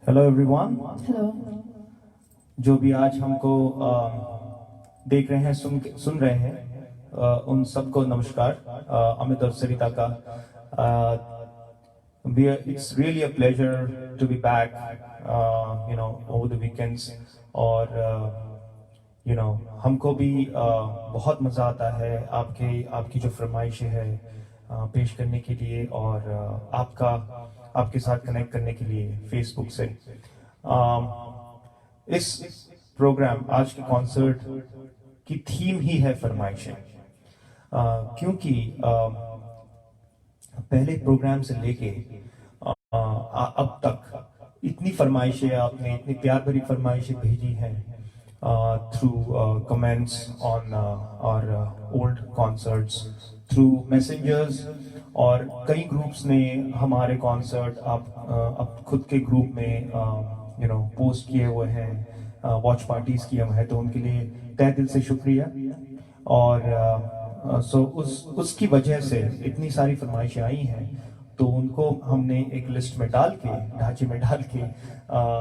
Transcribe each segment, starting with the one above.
Hello everyone. Hello. जो भी आज हमको देख रहे हैं, सुन रहे हैं, उन सबको नमस्कार। अमित और सरिता का it's really a pleasure to be back, over the weekends। और हमको भी बहुत मज़ा आता है आपकी जो फरमाइशें है पेश करने के लिए, और आपके साथ कनेक्ट करने के लिए फेसबुक से। इस प्रोग्राम, आज के कॉन्सर्ट की थीम ही है फरमाइशें। क्योंकि पहले प्रोग्राम से लेके अब तक इतनी फरमाइशें आपने, इतनी प्यार भरी फरमाइशें भेजी हैं थ्रू कमेंट्स ऑन और ओल्ड कॉन्सर्ट्स, थ्रू मैसेंजर्स, और कई ग्रुप्स ने हमारे कॉन्सर्ट अब खुद के ग्रुप में पोस्ट किए हुए हैं, वॉच पार्टीज किए हुए हैं, तो उनके लिए तहे दिल से शुक्रिया। और उसकी वजह से इतनी सारी फरमाइशें आई हैं, तो उनको हमने एक लिस्ट में डाल के, ढांचे में डाल के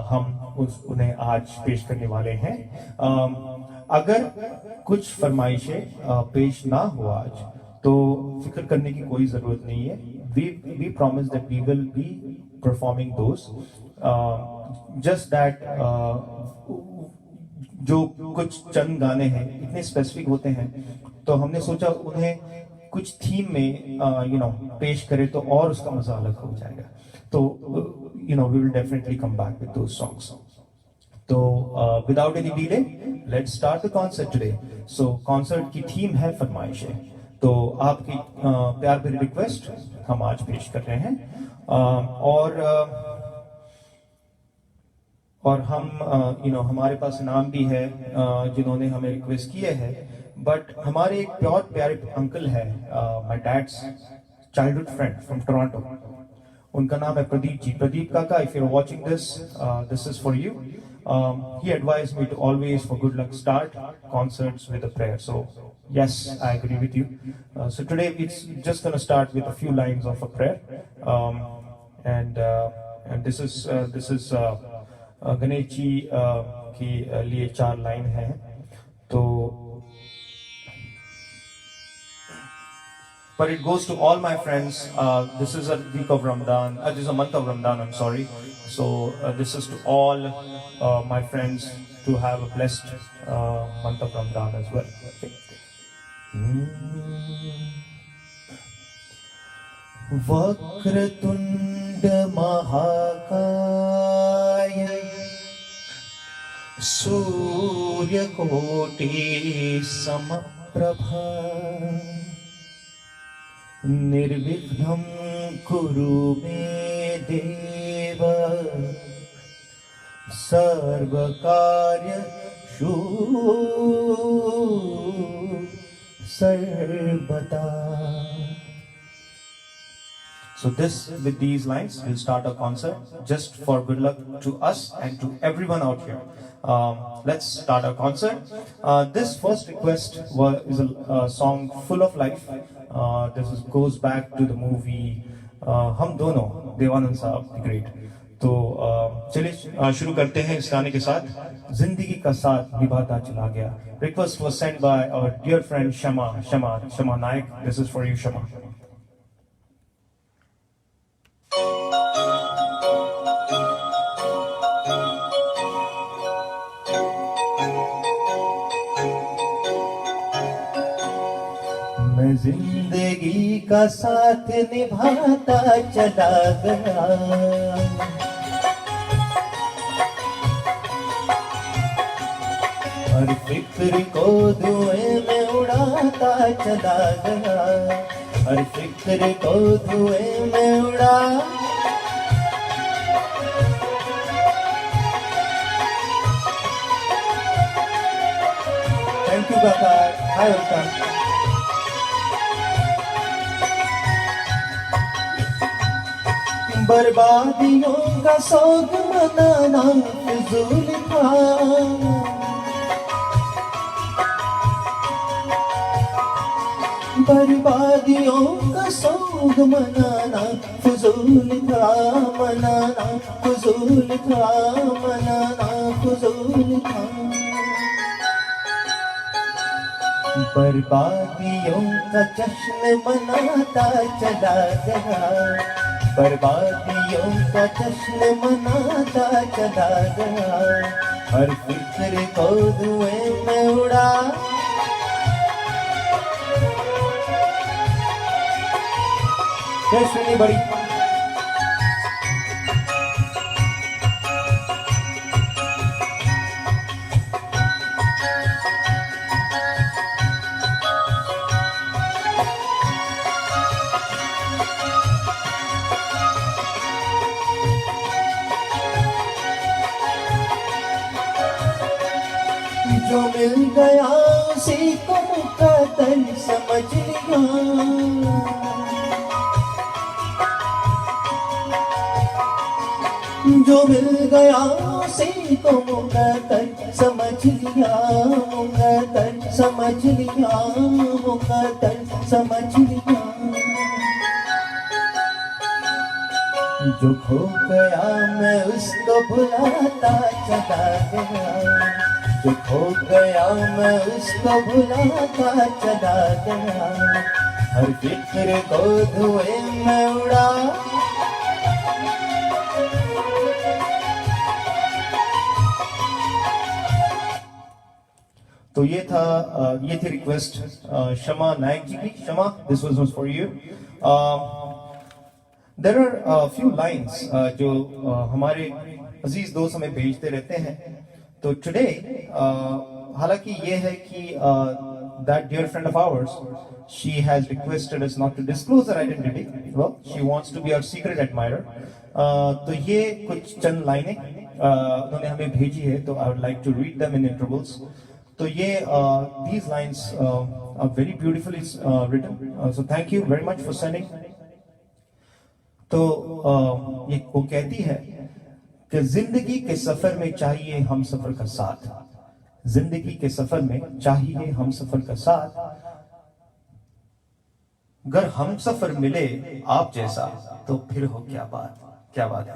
हम उन्हें आज पेश करने वाले हैं। अगर कुछ फरमाइशें पेश ना हो आज, तो फिक्र करने की कोई जरूरत नहीं है। We promise that we will be performing those, just that जो कुछ चंद गाने हैं इतने स्पेसिफिक होते हैं, तो हमने सोचा उन्हें कुछ थीम में पेश करें तो और उसका मजा अलग हो जाएगा। तो we will definitely come back with those songs. तो without any delay, let's start the concert today. So concert की थीम है फरमाइशें, तो आपकी प्यार भरी रिक्वेस्ट हम आज पेश कर रहे हैं। और हम हमारे पास नाम भी है जिन्होंने हमें रिक्वेस्ट किए हैं, बट हमारे एक बहुत प्यारे अंकल है, my dad's childhood friend from Toronto. उनका नाम है प्रदीप जी। प्रदीप काका, if you are watching this is for you. He advised me to always, for good luck, start concerts with a prayer. So yes, I agree with you. So today it's just going to start with a few lines of a prayer, and this is Ganesh ji के लिए 4 line है। तो but it goes to all my friends. This is a week of Ramadan. This is a month of Ramadan, I'm sorry. So this is to all my friends to have a blessed month of Ramadan as well. Okay. Vakratunda महाकाय सूर्यकोटि समप्रभा निर्विघ्नं कुरु मे देव सर्वकार्येषु सर्वदा। So with these lines, we'll start our concert, just for good luck to us and to everyone out here. Let's start our concert. This first request is a song full of life. This goes back to the movie हम दोनों, देवानंद साहब the great। तो चलिए शुरू करते हैं इस गाने के साथ, जिंदगी का साथ निभाता चला गया। Request was sent by our dear friend Shama Naik. This is for you, Shama। मैं जिंदगी का साथ निभाता चला गया, हर फिक्र को धुएं में उड़ाता चला गया, हर फिक्र को धुएं में उड़ा। थैंक यू काका। Hi welcome. बर्बादियों का सोग मनाना फिजूल था, बर्बादियों का सोग खूब मनाना फजूल था, मनाना फजूल था, मनाना फजूल था। बर्बादियों का जश्न मनाता चला गया, बर्बादियों का जश्न मनाता चला गया। हर फिक्र को धुएं में उड़ा, कैसे नहीं बड़ी जो मिल गया उसी को मुकद्दर समझ लिया, जो मिल गया उसी को मुकद्दर समझ लिया, मुकद्दर समझ लिया, मुकद्दर समझ लिया। जो खो गया मैं उसको भुलाता चला गया, जो खो गया मैं उसको भुलाता चला गया। हर फिक्र को धुएं में उड़ा, तो ये था ये थी रिक्वेस्ट शमा नायक जी की। Shama, this was for you. There are few lines जो हमारे अजीज दोस्त हमें भेजते रहते हैं। तो टुडे हालांकि ये है कि that dear friend of ours, she has requested us not to disclose her identity. Well, she wants to be our secret admirer. तो ये कुछ चंद लाइनें उन्होंने हमें भेजी है, तो I would like to read them in intervals. तो ये these lines are very beautifully written. So thank you very much for sending. तो ये वो कहती है कि जिंदगी के सफर में चाहिए हम सफर का साथ, जिंदगी के सफर में चाहिए हम सफर का साथ। अगर हम सफर मिले आप जैसा तो फिर हो क्या बात, क्या बात है।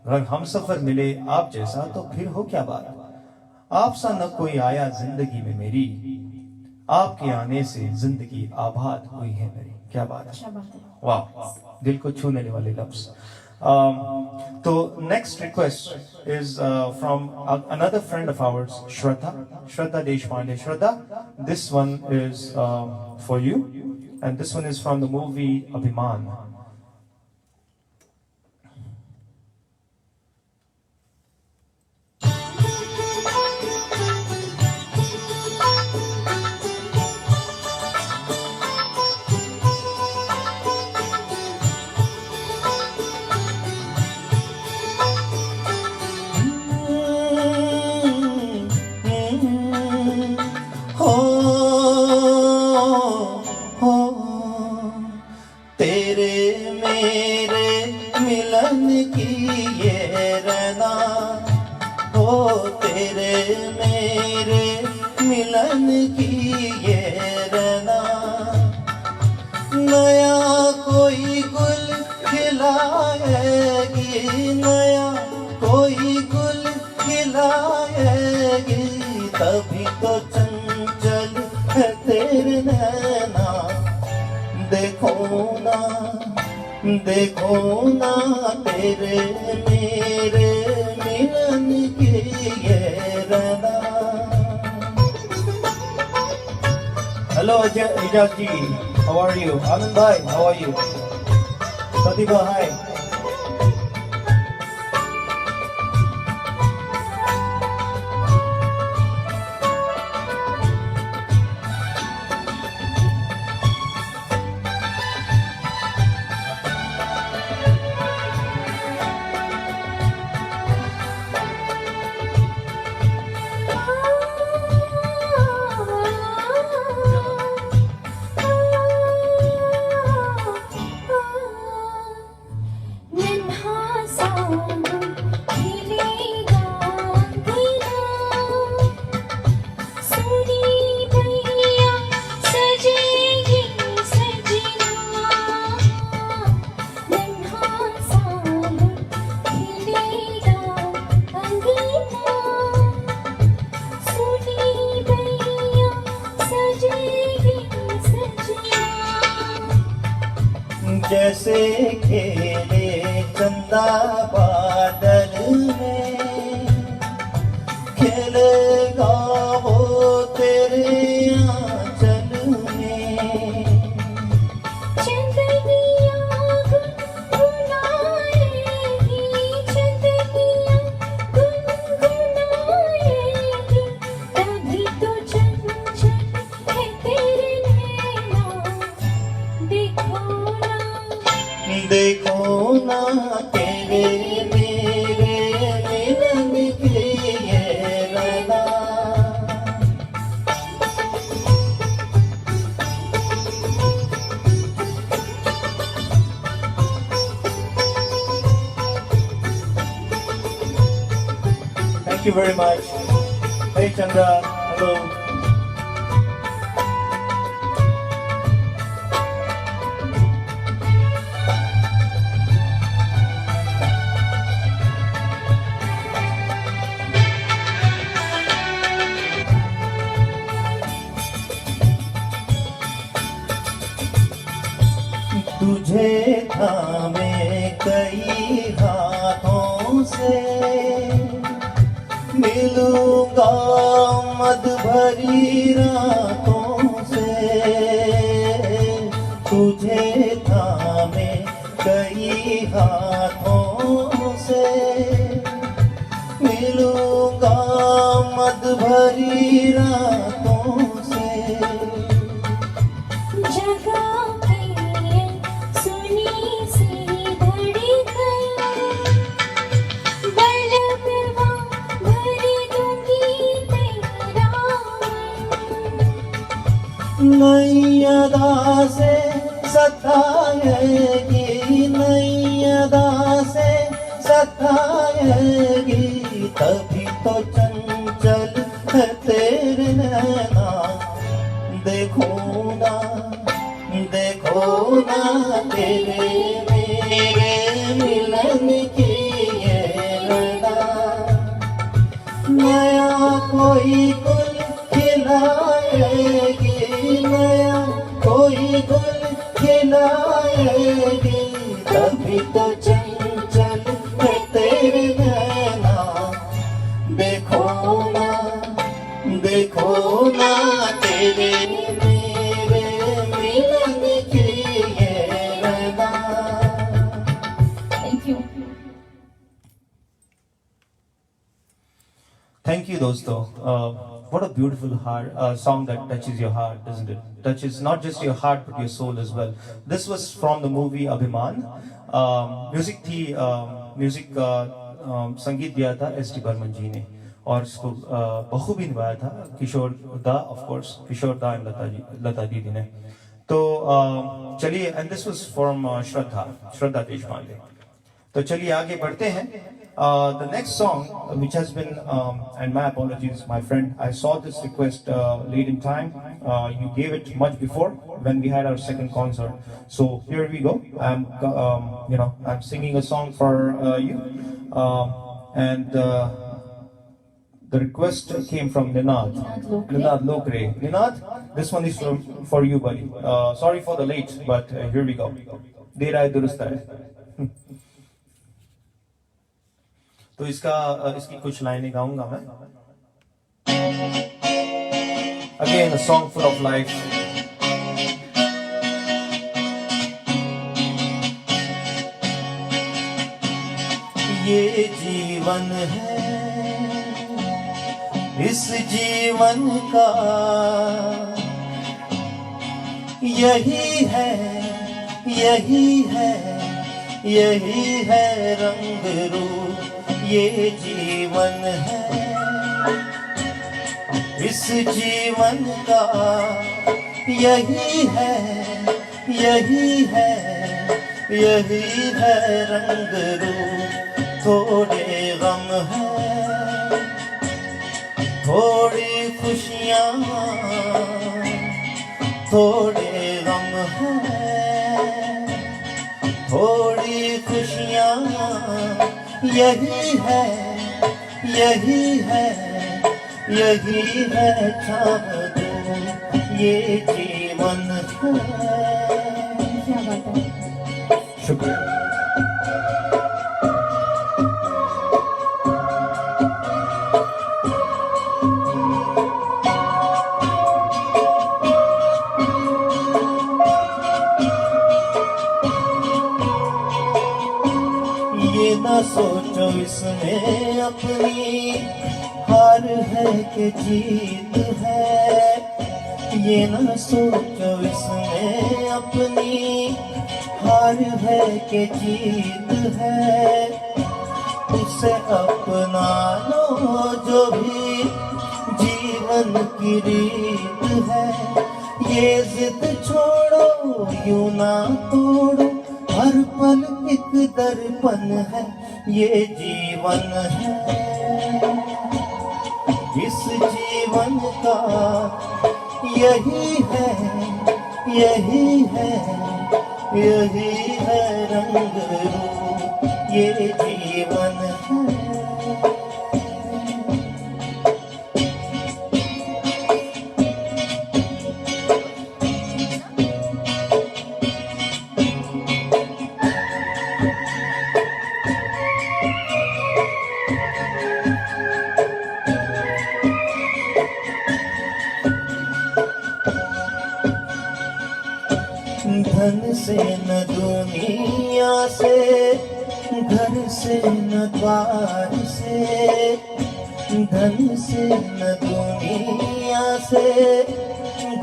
अगर हम सफर मिले आप जैसा तो फिर हो क्या बात। आप सा न कोई आया जिंदगी में मेरी, आपके आने से जिंदगी आबाद हुई है मेरी। क्या बात है, वाह, दिल को छूने वाले लफ्ज। तो next request is from another friend of ours, Shraddha Deshpande. Shraddha, this one is for you, and this one is from the movie Abhiman. तेरे मेरे मिलन की ये रना हो, तेरे मेरे मिलन की ये रना। नया कोई गुल खिलाएगी, नया कोई गुल खिलाएगी, तभी तो चंचल है तेरे नैना। देखो ना, देखो ना, तेरे मेरे मिलन की ये रना। Hello Ijaz ji, how are you? Anand भाई, how are you? Pratibha, hi. से खेले चंदा बादल में, खेलेगा वो तेरे आंचल में। चंदनिया गुनगुनाएगी, चंदनिया गुनगुनाएगी, तभी तो चंचल है तेरे नैना। देखो ना तेरे मेरे मिलन की ये रदा। Thank you very much. Hey Chandra, hello. तुझे थामे कई हाथों से, मिलूंगा मद भरी रातों से। तुझे थामे कई हाथों से, मिलूंगा मद भरी रातों से। जगा के सुनी सी धड़कन, बलकवा भर दूंगी तेरा मन। नई अदा से सताएगी, नई अदा से सताएगी, तभी तो चंचल है तेरे नैना। देखो ना तेरे मेरे मिलन की ये रदा। नया कोई गुल खिलाएगी, नया कोई गुल खिलाएगी, तभी तो चंचल है तेरे नैना। देखो ना तेरे मेरे मिलन की ये रदा। Thank you. Thank you, dosto. What a beautiful song that touches your heart, doesn't it? Touches not just your heart but your soul as well. This was from the movie Abhiman. Music संगीत दिया था S T Burman जी ने, और इसको बखूबी निभाया था किशोर दा, ऑफ कोर्स किशोर दा एंड लता दीदी ने। तो चलिए, एंड दिस वाज फ्रॉम श्रद्धा देशपांडे। तो चलिए आगे बढ़ते हैं। The next song, which has been, and my apologies, my friend, I saw this request late in time. You gave it much before when we had our second concert. So here we go. I'm singing a song for you, and the request came from Ninad Lokre. Ninad, this one is for you, buddy. Sorry for the late, but here we go. Dera hai durust hai. तो इसकी कुछ लाइनें गाऊंगा मैं। Again, a song full of life. ये जीवन है, इस जीवन का यही है, यही है, यही है रंग रूप। ये जीवन है, इस जीवन का यही है, यही है, यही है रंग रूप। थोड़े गम है, थोड़ी खुशियाँ, थोड़े गम है, थोड़ी खुशियाँ, यही है, यही है, यही है छाव दो, ये जीवन है। ना सोचो इसमें अपनी हार है कि जीत है, ये ना सोचो इसमें अपनी हार है कि जीत है। उसे अपना लो जो भी जीवन की रीत है, ये जिद छोड़ो यूं ना तोड़ो, हर पल एक दर्पण है, ये जीवन है। इस जीवन का यही है, यही है, यही है रंग रूप, ये जीवन है। धन से न दुनिया से, घर से न द्वार से, धन से न दुनिया से,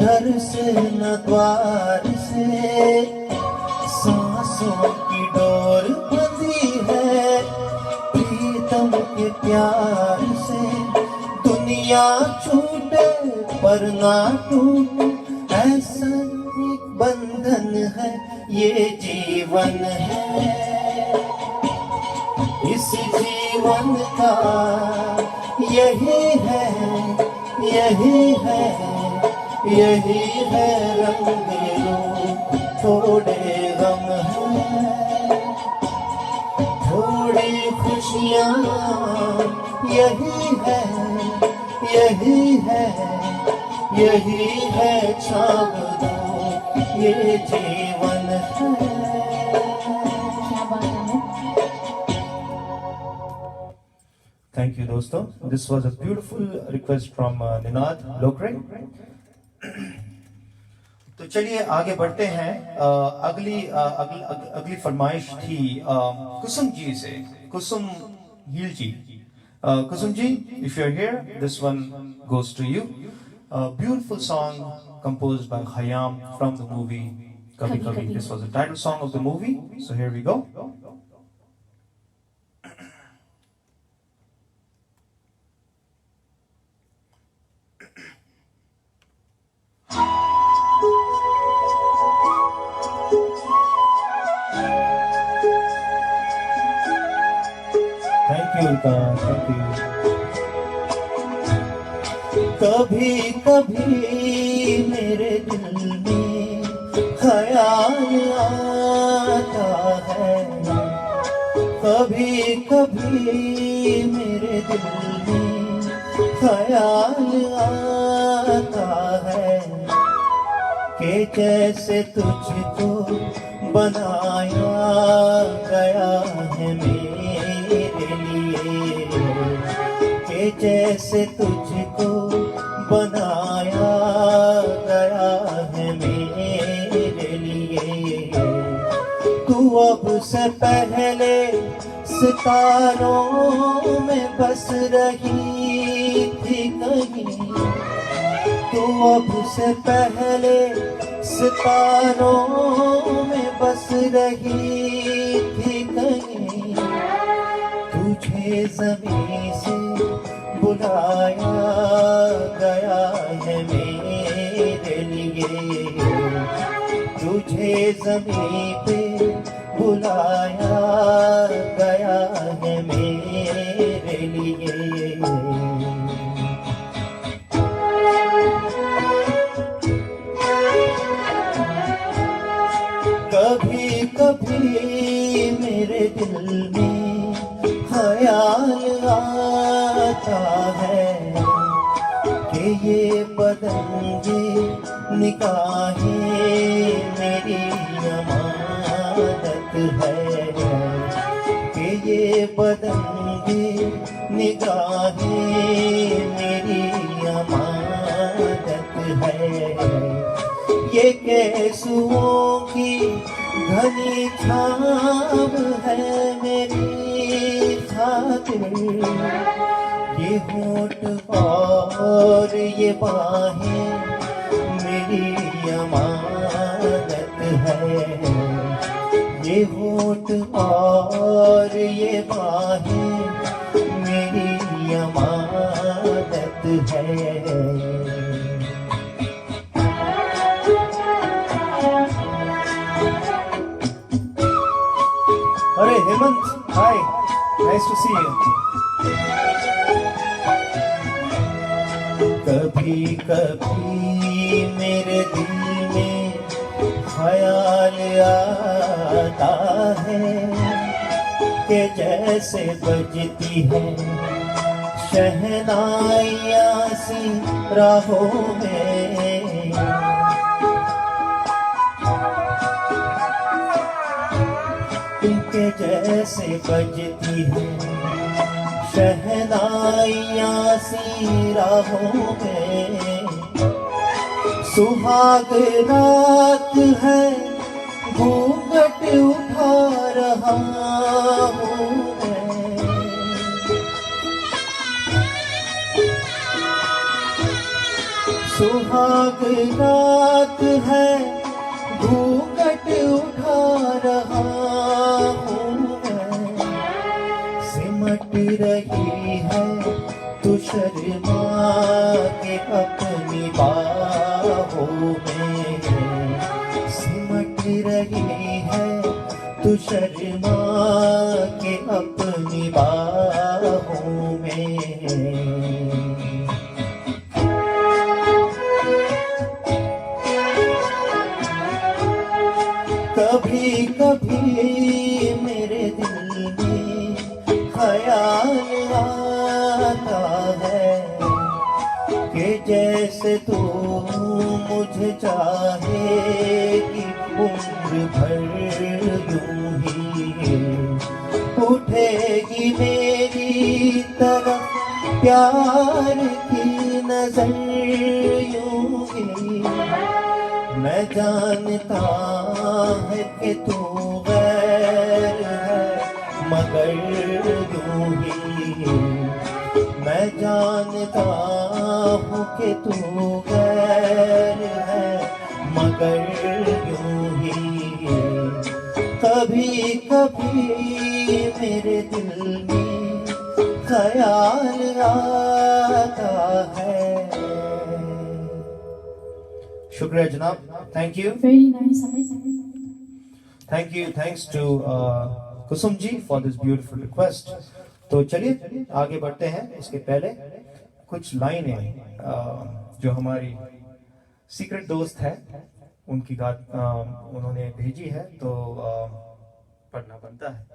घर से न द्वार से, सांसों की डोर बंधी है प्रीतम के प्यार से। दुनिया छूटे पर ना टूटे, ऐसा एक बंधन है, ये जीवन है। इस जीवन का यही है, यही है, यही है रंग रूप, थोड़े गम है, थोड़ी खुशियाँ, यही है, यही है, यही है छाव दो, ये जीवन है। क्या बात है। Thank you दोस्तों, this was a beautiful request from Ninad Lokre। तो चलिए आगे बढ़ते हैं। अगली फरमाइश थी कुसुम जी से, कुसुम हील ji. Kusum ji, if you're here, this one goes to you. A beautiful song composed by Khayyam from the movie Kabhi Kabhi. This was the title song of the movie, so here we go. Thank you, Ulka. Thank you. कभी कभी मेरे दिल में ख्याल आता है, कभी कभी मेरे दिल में ख्याल आता है कि जैसे तुझको बनाया गया है मेरे लिए, कि जैसे तुझको बनाया गया है मेरे लिए। तू अब से पहले सितारों में बस रही थी कहीं, तू अब से पहले सितारों में बस रही थी कहीं। तुझे ज़मीं से बुलाया गया है मेरे लिए, तुझे ज़मीं पे बुलाया गया है मेरे लिए। कभी कभी मेरे दिल में ख्याल आता है कि ये बदंगे निगाहें मेरी अमानत है, कि ये बदंगे निगाहें मेरी अमानत है। ये कैसुओं की घनी छाव है मेरी खातिर ये होठ और ये बाहें मेरी अमानत है। ये होठ और ये बाहें मेरी अमानत है। अरे हेमंत, हाय, नाइस टू सी यू। कभी कभी मेरे दिल में ख्याल आता है कि जैसे बजती है शहनाइयाँ सी राहों में। के जैसे बजती है शहनाइयाँ सी राहों में। सुहाग रात है घूंघट उठा रहा हूँ मैं। सुहाग रात है घूंघट उठा रहा हूँ मैं। सिमट रही है तू शर्मा के अपनी बाहों में। सिमट रही है तू शर्मा के अपनी बाहों में। कभी कभी मेरे दिल में ख्याल आता है कि जैसे तू मुझे चाहेगी उम्र भर यूं ही। उठेगी मेरी तरफ प्यार की नजर यूं ही। मैं जानता है कि तू गैर है मगर यूं ही। मैं जानता हूँ कि तू गैर है मगर यूं ही। कभी कभी मेरे दिल में ख्याल आता है। शुक्रिया जनाब, thank you. Very nice, Amit. Thank you, thanks to Kusum ji for this beautiful request. तो चलिए आगे बढ़ते हैं। इसके पहले कुछ लाइनें जो हमारी सीक्रेट दोस्त है उनकी उन्होंने भेजी है तो पढ़ना बनता है।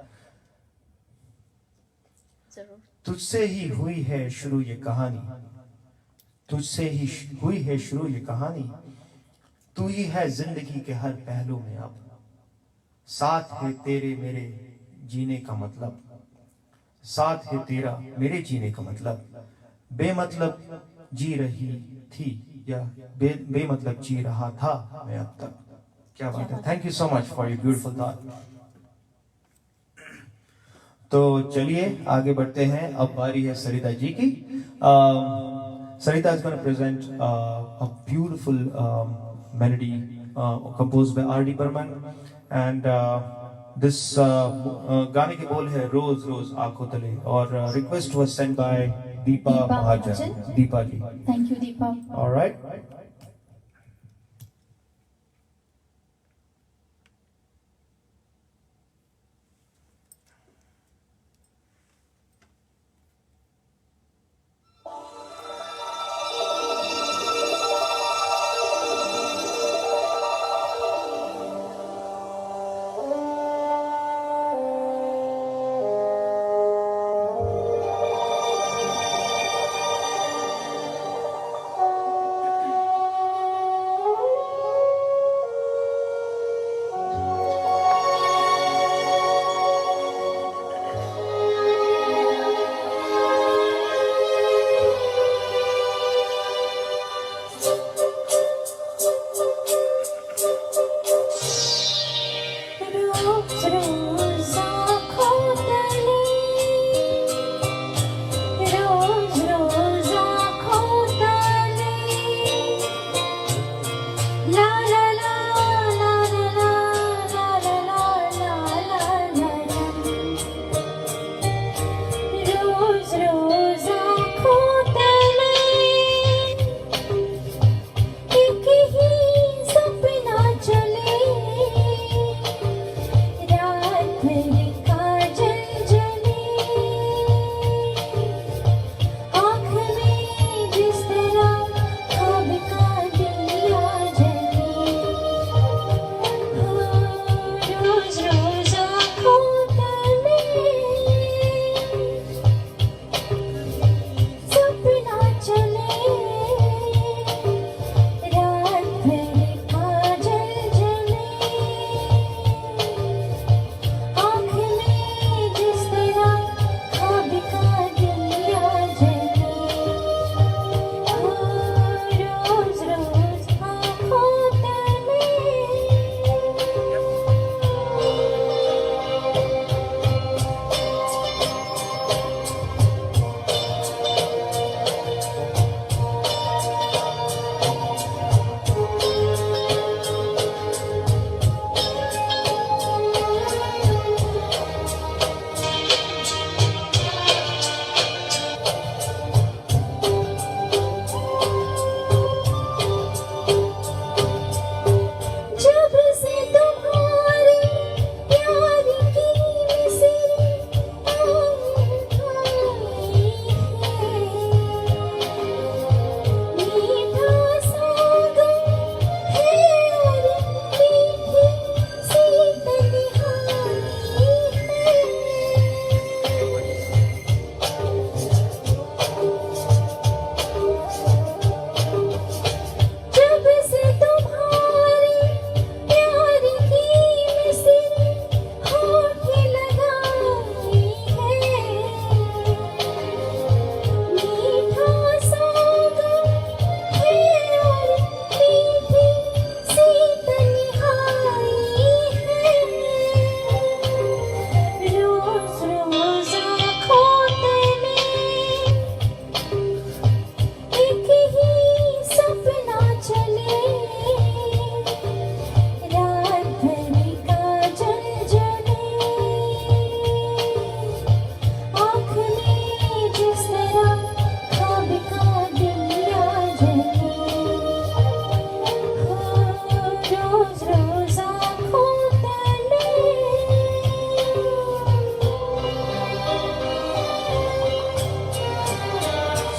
जरूर। तुझसे ही हुई है शुरू ये कहानी, तुझसे ही हुई है शुरू ये कहानी। तू ही है जिंदगी के हर पहलू में अब, साथ है तेरे मेरे जीने का मतलब, साथ है तेरा मेरे जीने का मतलब। बेमतलब जी रही थी या बेमतलब जी रहा था मैं अब तक। क्या बात है, thank you so much for your beautiful thought. तो चलिए आगे बढ़ते हैं। अब बारी है सरिता जी की। Sarita is going to present a beautiful melody composed by R.D. Burman, and this गाने के बोल है रोज रोज आंखों तले, और request was sent by Deepa Mahajan. Deepa ji. Thank you, Deepa. All right.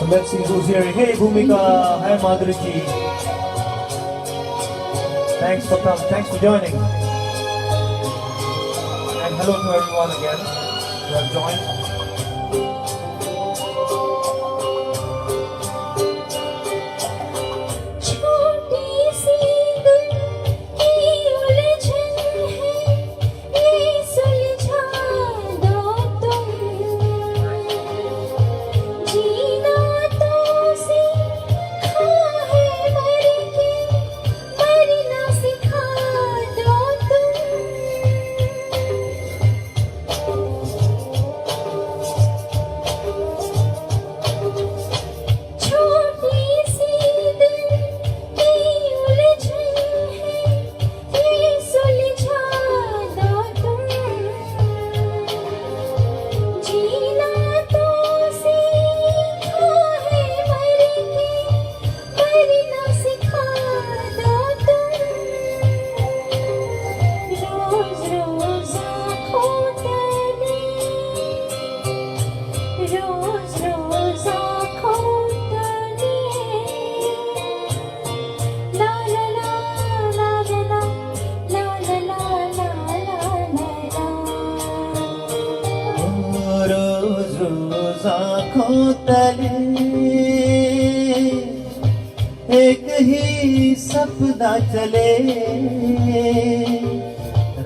So let's see who's here. Hey Bhumika, hi Madhuri ji. Thanks for coming. Thanks for joining. And hello to everyone again who have joined. एक ही सपना चले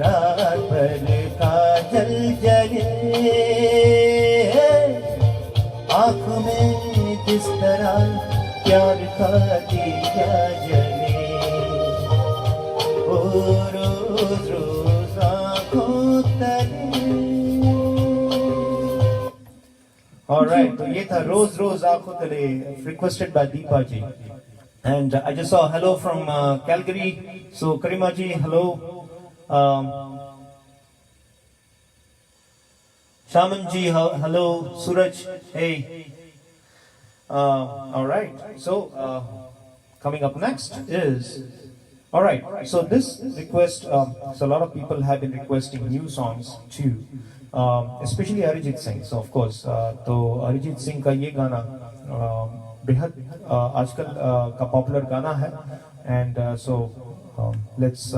रात भर का जल जले आँख में किस तरह प्यार का दिया जले ओ रोज रोज आँखों तले। Alright, तो ये था रोज रोज आँखों तले, requested by Deepa ji. And I just saw hello from Calgary. So Karima ji, hello. Shaman ji, hello. Suraj, hey. All right. So coming up next is, all right. So this request, so a lot of people have been requesting new songs too, especially Arijit Singh. So of course, तो Arijit Singh का ये गाना बेहद आजकल का popular गाना है and so let's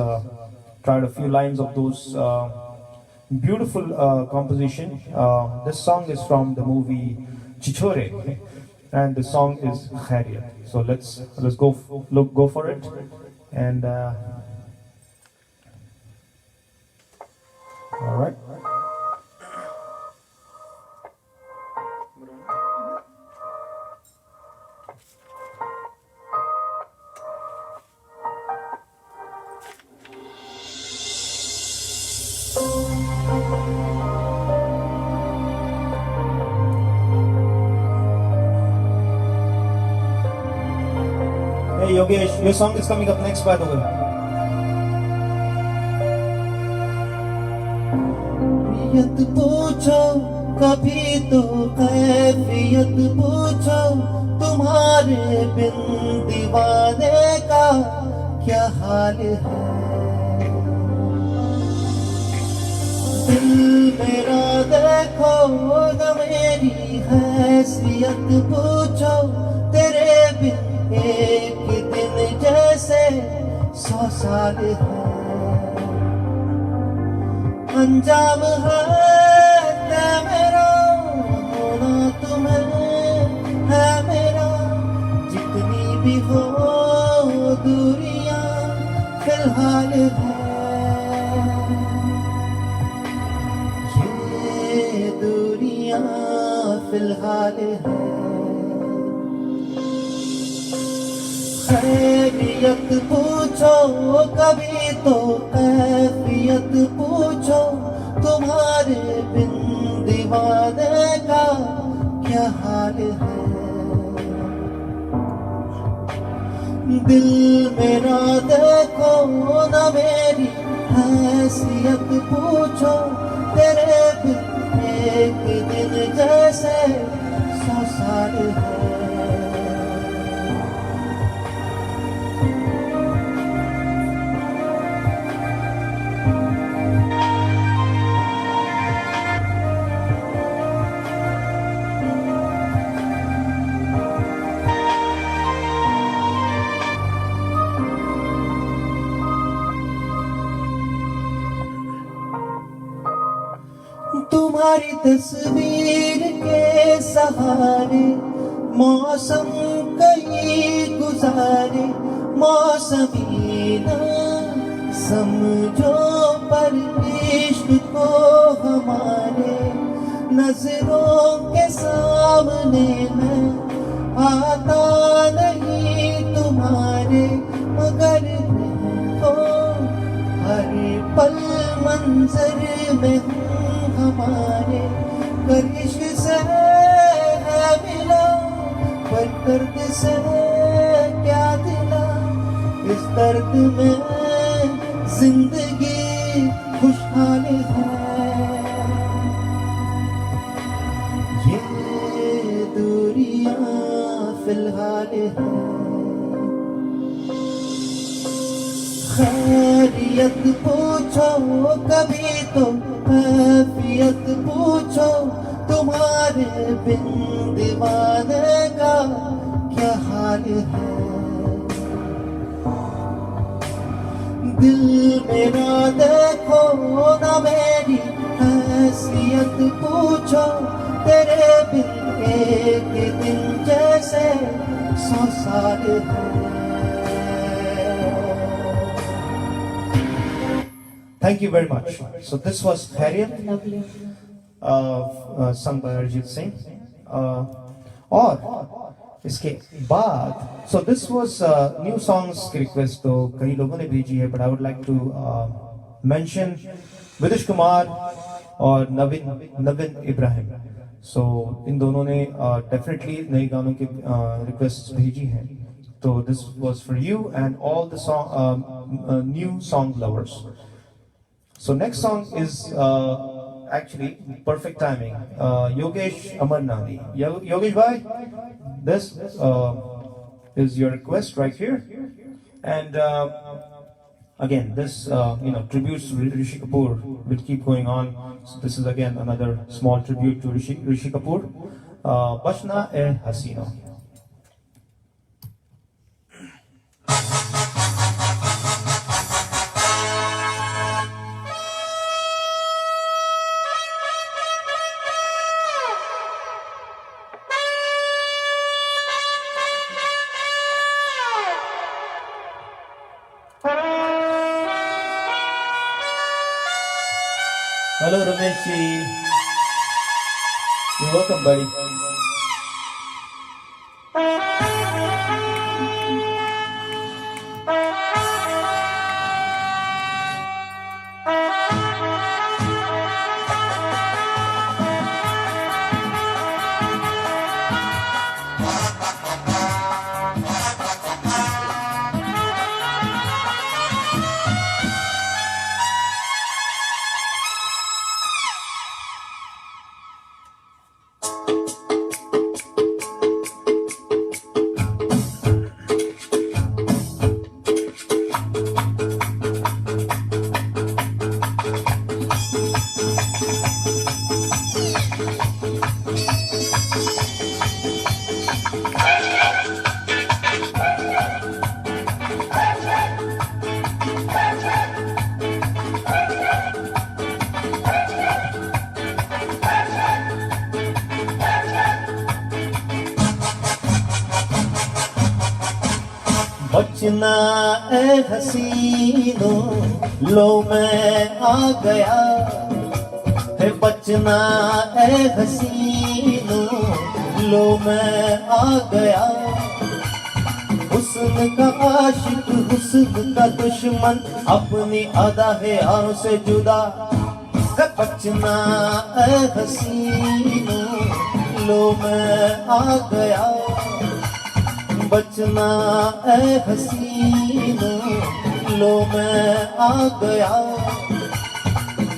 try a few lines of those beautiful composition. This song is from the movie Chichore and the song is Khairiyat. So let's go for it and all right. Hey Yogesh, your song is coming up next by the way. कैफियत पूछो कभी तो कैफियत पूछो तुम्हारे बिन दीवाने का क्या हाल है। दिल मेरा देखो न मेरी हैसियत पूछो तेरे बिन एक दिन जैसे 100 साल है। अंजाम है मेरा होना तुम्हें है मेरा जितनी भी हो दूरियां फिलहाल है। ये दूरियां फिलहाल है। खैरियत पूछो कभी तो कैफियत पूछो तुम्हारे बिन दीवाने का क्या हाल है। दिल मेरा देखो न मेरी हैसियत पूछो तेरे बिन एक दिन जैसे 100 साल है। तुम्हारी तस्वीर के सहारे मौसम कई गुजारे, मौसमी ना समझो पर इश्क को हमारे, नजरों के सामने मैं आता नहीं तुम्हारे, मगर हो हर पल मंजर में हूँ हमारे, करिश से है मिला पर दर्द से क्या दिला, इस दर्द में जिंदगी खुशहाल है, ये दूरियां फिलहाल है। खैरियत पूछो कभी तो कैफियत पूछो, तुम्हारे बिन दीवाने का क्या हाल है। दिल मेरा देखो ना मेरी हैसियत पूछो, तेरे बिन एक दिन जैसे 100 साल है। Thank you very much. So this was Harriet, Lovely. sung by Arjit Singh. और इसके बाद, so this was new songs की request तो कई लोगों ने भेजी है, but I would like to mention विदिश Kumar और नवीन इब्राहिम. So इन दोनों ने definitely नए गानों की requests भेजी हैं. So this was for you and all the new song lovers. So next song is actually perfect timing. Yogesh Amarnani. Yogesh bhai, this is your request right here. And again, this tributes to Rishi Kapoor will keep going on. So this is again another small tribute to Rishi Kapoor. Bachna-e-Hasina. Hello Ramesh ji. You're welcome, buddy. बचना ए हसीनो लो मैं आ गया है, बचना ए हसीनो लो मैं आ गया, हुस्न का आशिक हुस्न का दुश्मन अपनी अदा है यारों से जुदा है, बचना ए हसीनो लो मैं आ गया, बचना ए हसीनो लो मैं आ गया,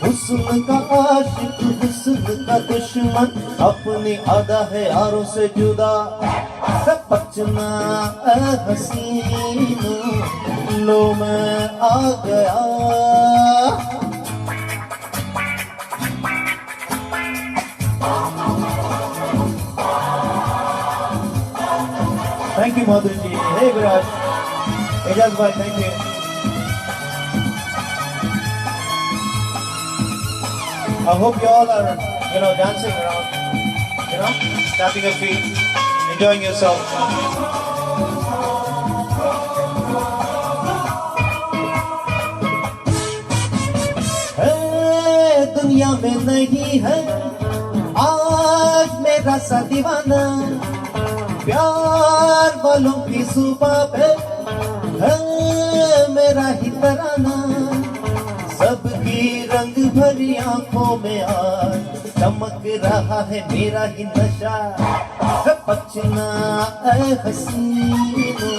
हुस्न का आशिक हुस्न का दुश्मन अपनी अदा है यारों से जुदा, बचना ए हसीनो लो मैं आ गया. Thank you, Madhuri ji. Hey, Viraj. Ejaz bhai, thank you. I hope you all are dancing around, tapping your feet, enjoying yourself. दुनिया में नहीं है आज मेरा सा दीवाना, प्यार वालों की सुबह पे है मेरा ही तराना, सबकी रंग भरी आंखों में आज चमक रहा है मेरा ही नशा, बचना ऐ हसीनों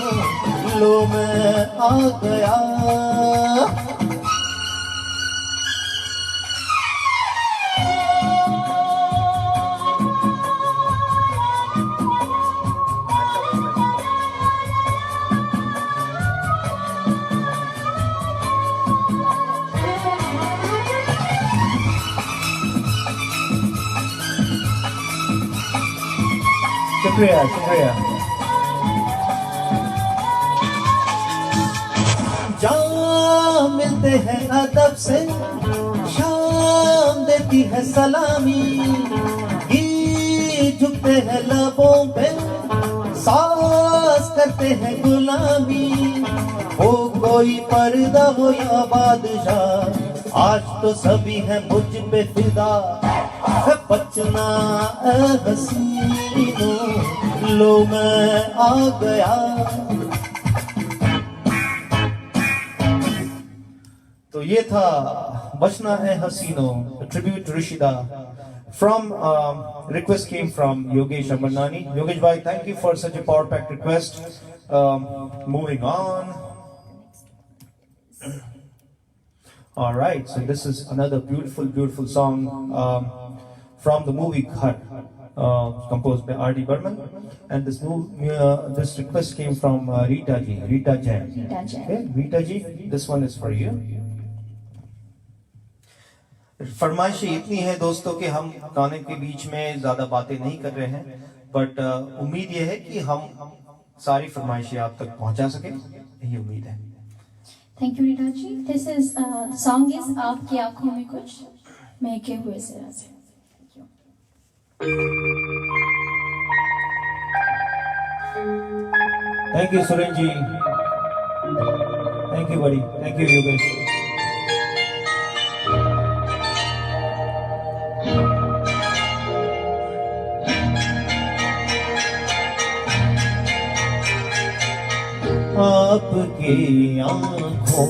लो मैं आ गया। शुक्रिया शुक्रिया। जहाँ मिलते हैं अदब से शाम देती है सलामी, गीत झुकते हैं लबों पे सांस करते हैं गुलामी, हो कोई पर्दा हो या बादशाह आज तो सभी हैं मुझ पे फिदा, बचना ऐ हसीनों लो मैं आ गया। तो ये था बचना है हसीनों, tribute ऋषिदा from request came from Yogesh Amarnani. Yogesh bhai, thank you for such a power packed request. Moving on. All right, so this is another beautiful song from the movie Ghar, composed by R.D. Burman, and this request came from Rita Jain. Rita Jain. Okay, Rita ji, this one is for you. फरमाइशें इतनी है दोस्तों कि हम गाने के बीच में ज्यादा बातें नहीं कर रहे हैं, बट उम्मीद ये है कि हम सारी फरमाइशें आप तक पहुंचा सके, यही उम्मीद है। Thank you, Rita ji. This is the song is आपकी आंखों में कुछ महके हुए से राज है। Thank you, Suren ji. Thank you, buddy. Thank you, Yogesh. आपकी आंखों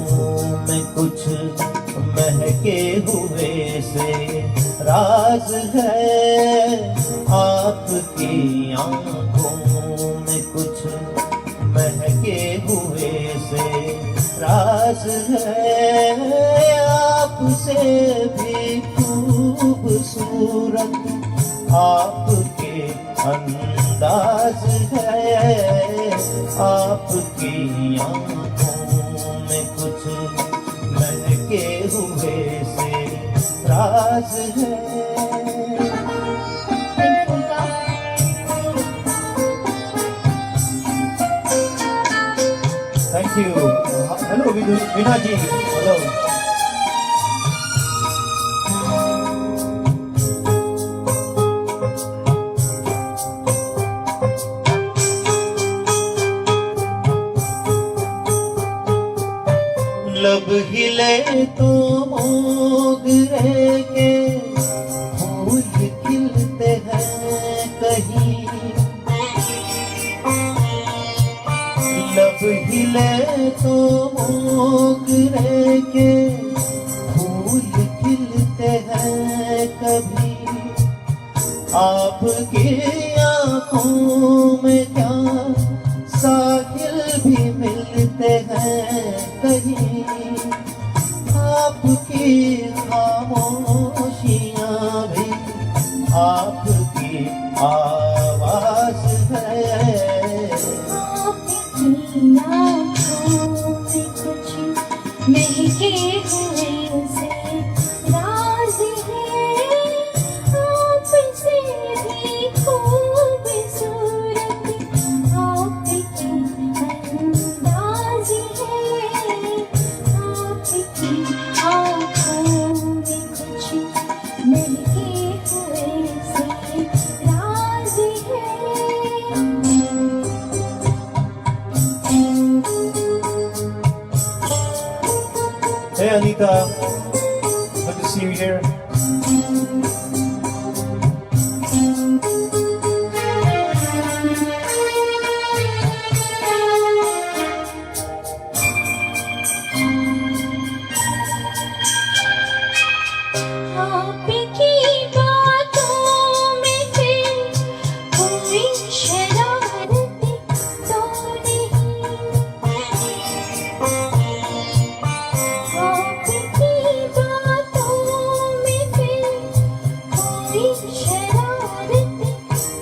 में कुछ महके हुए से राज है, आपकी आंखों में कुछ महके हुए से राज है, आपसे भी खूबसूरत आपके अंदाज है, आपकी आंखों में कुछ महके हुए से राज है। Thank you. Hello, Veena ji. Hello. लब हिले तो मोगरे के फूल खिलते हैं कहीं, लब हिले तो मोगरे के फूल खिलते हैं कभी, आपकी आंखों में क्या साहिल भी मिलते हैं कहीं, आपकी खामोशियां भी आपकी आवाज है, आपकी आंखों में कुछ महके हुए से राज है, आपसे भी खूबसूरत आपकी अंदाज है, आपकी आंखों में कुछ महके हुए Nikita, good to see you here. आपकी बातों में फिर कोई शरारत तो नहीं, आपकी बातों में फिर कोई शरारत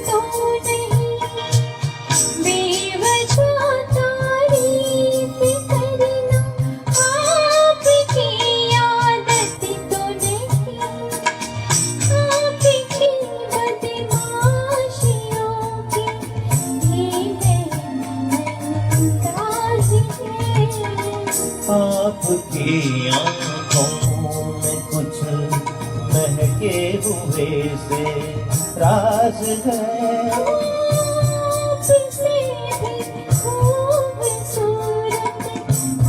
तो नहीं, बेवजह तारीफ करना आपकी आदत तो नहीं, आपकी बदमाशियों की ये है अंदाज़ है। आपकी आंखों में कुछ महके हुए से राज है। आपसे भी खूबसूरत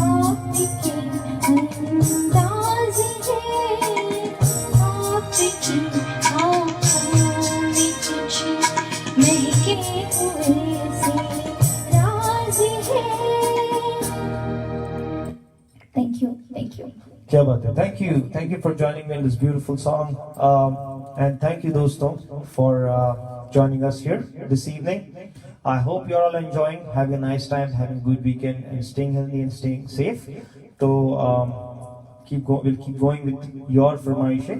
आपके अंदाज़ है, आपकी आँखों में कुछ महके हुए से राज है। Thank you, thank you. क्या बात है. Thank you for joining me in this beautiful song, and thank you doston for joining us here this evening. I hope you're all enjoying, having a nice time, having a good weekend, and staying healthy and staying safe. So we'll keep going with your Farmaishe.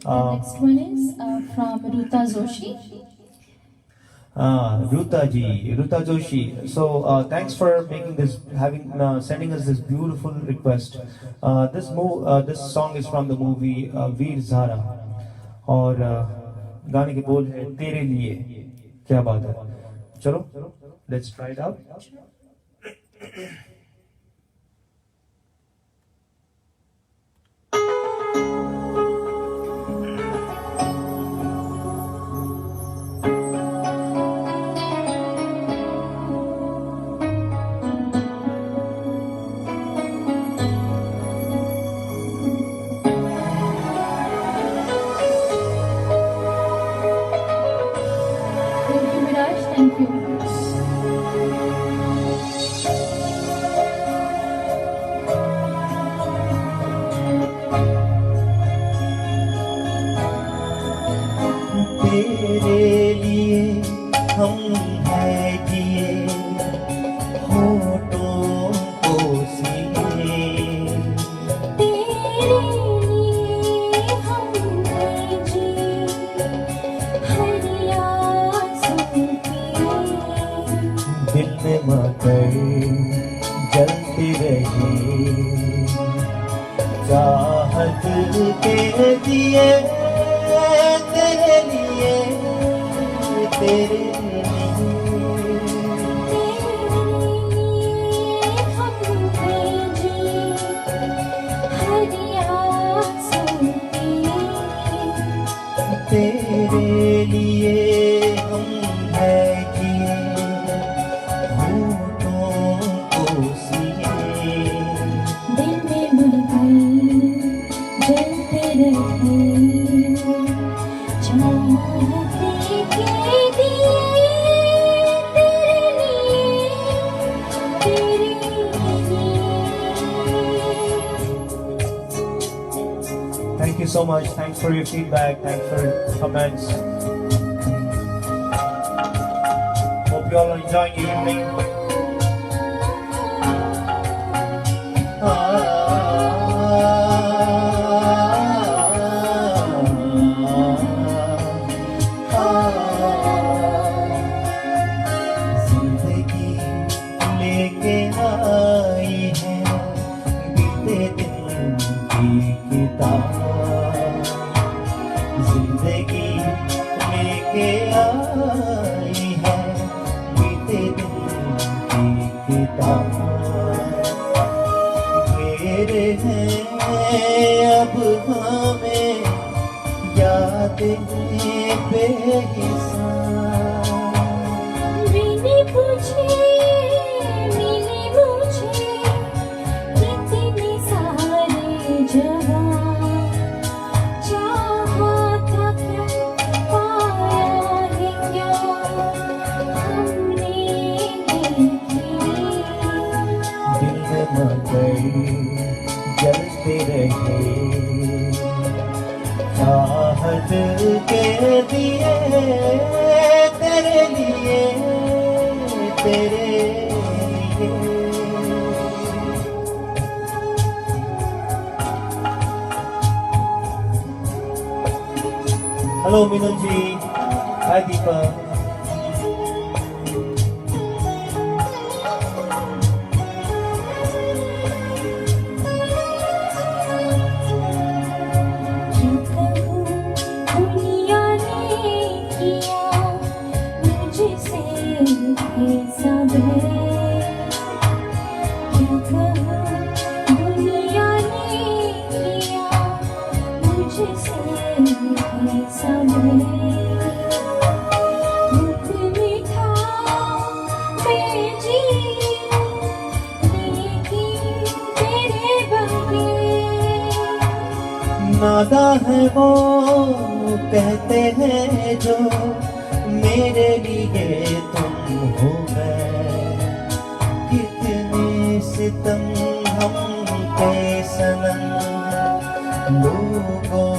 The next one is from Ruta Joshi. Ruta Joshi. So thanks for making this, sending us this beautiful request. This song is from the movie Veer Zara, और गाने के बोल है तेरे लिए. क्या बात है. चलो, let's try it out. Thank you, Viraj. Thank you. तेरे लिए हम है जिए होठों को सिए, तेरे लिए हम जी हरिया सुखिए, दिल में मकर जलती रही चाहत के दिए, तेरे लिए तेरे लिए हम जी हरिया सुखिए, तेरे लिए हम है किए होठों को सिए, दिल में मकर जलते रहे चाहते के दिए, तेरे लिए Thank you so much. Thanks for your feedback. Thanks for your comments. Hope you all are enjoying your evening. जिंदगी लेके आई है बीते दिन की किताब, जिंदगी लेके आई है बीते दिन की किताब, घेरे हैं अब हमें यादें बेहिसाब, मिली मुझे कितने सारे तेरे लिए। हेलो मीनू जी, हाय दीपा। क्यों कहूँ दुनिया ने किया मुझसे ऐसा बैर। क्यों कहूँ दुनिया ने किया मुझसे ऐसा बैर। मुख मीठा मैं जी लेकिन तेरे बगैर। नादा है वो कहते हैं जो मेरे लिए तुम हो गए। कितने सितम हम पे सनम लोगों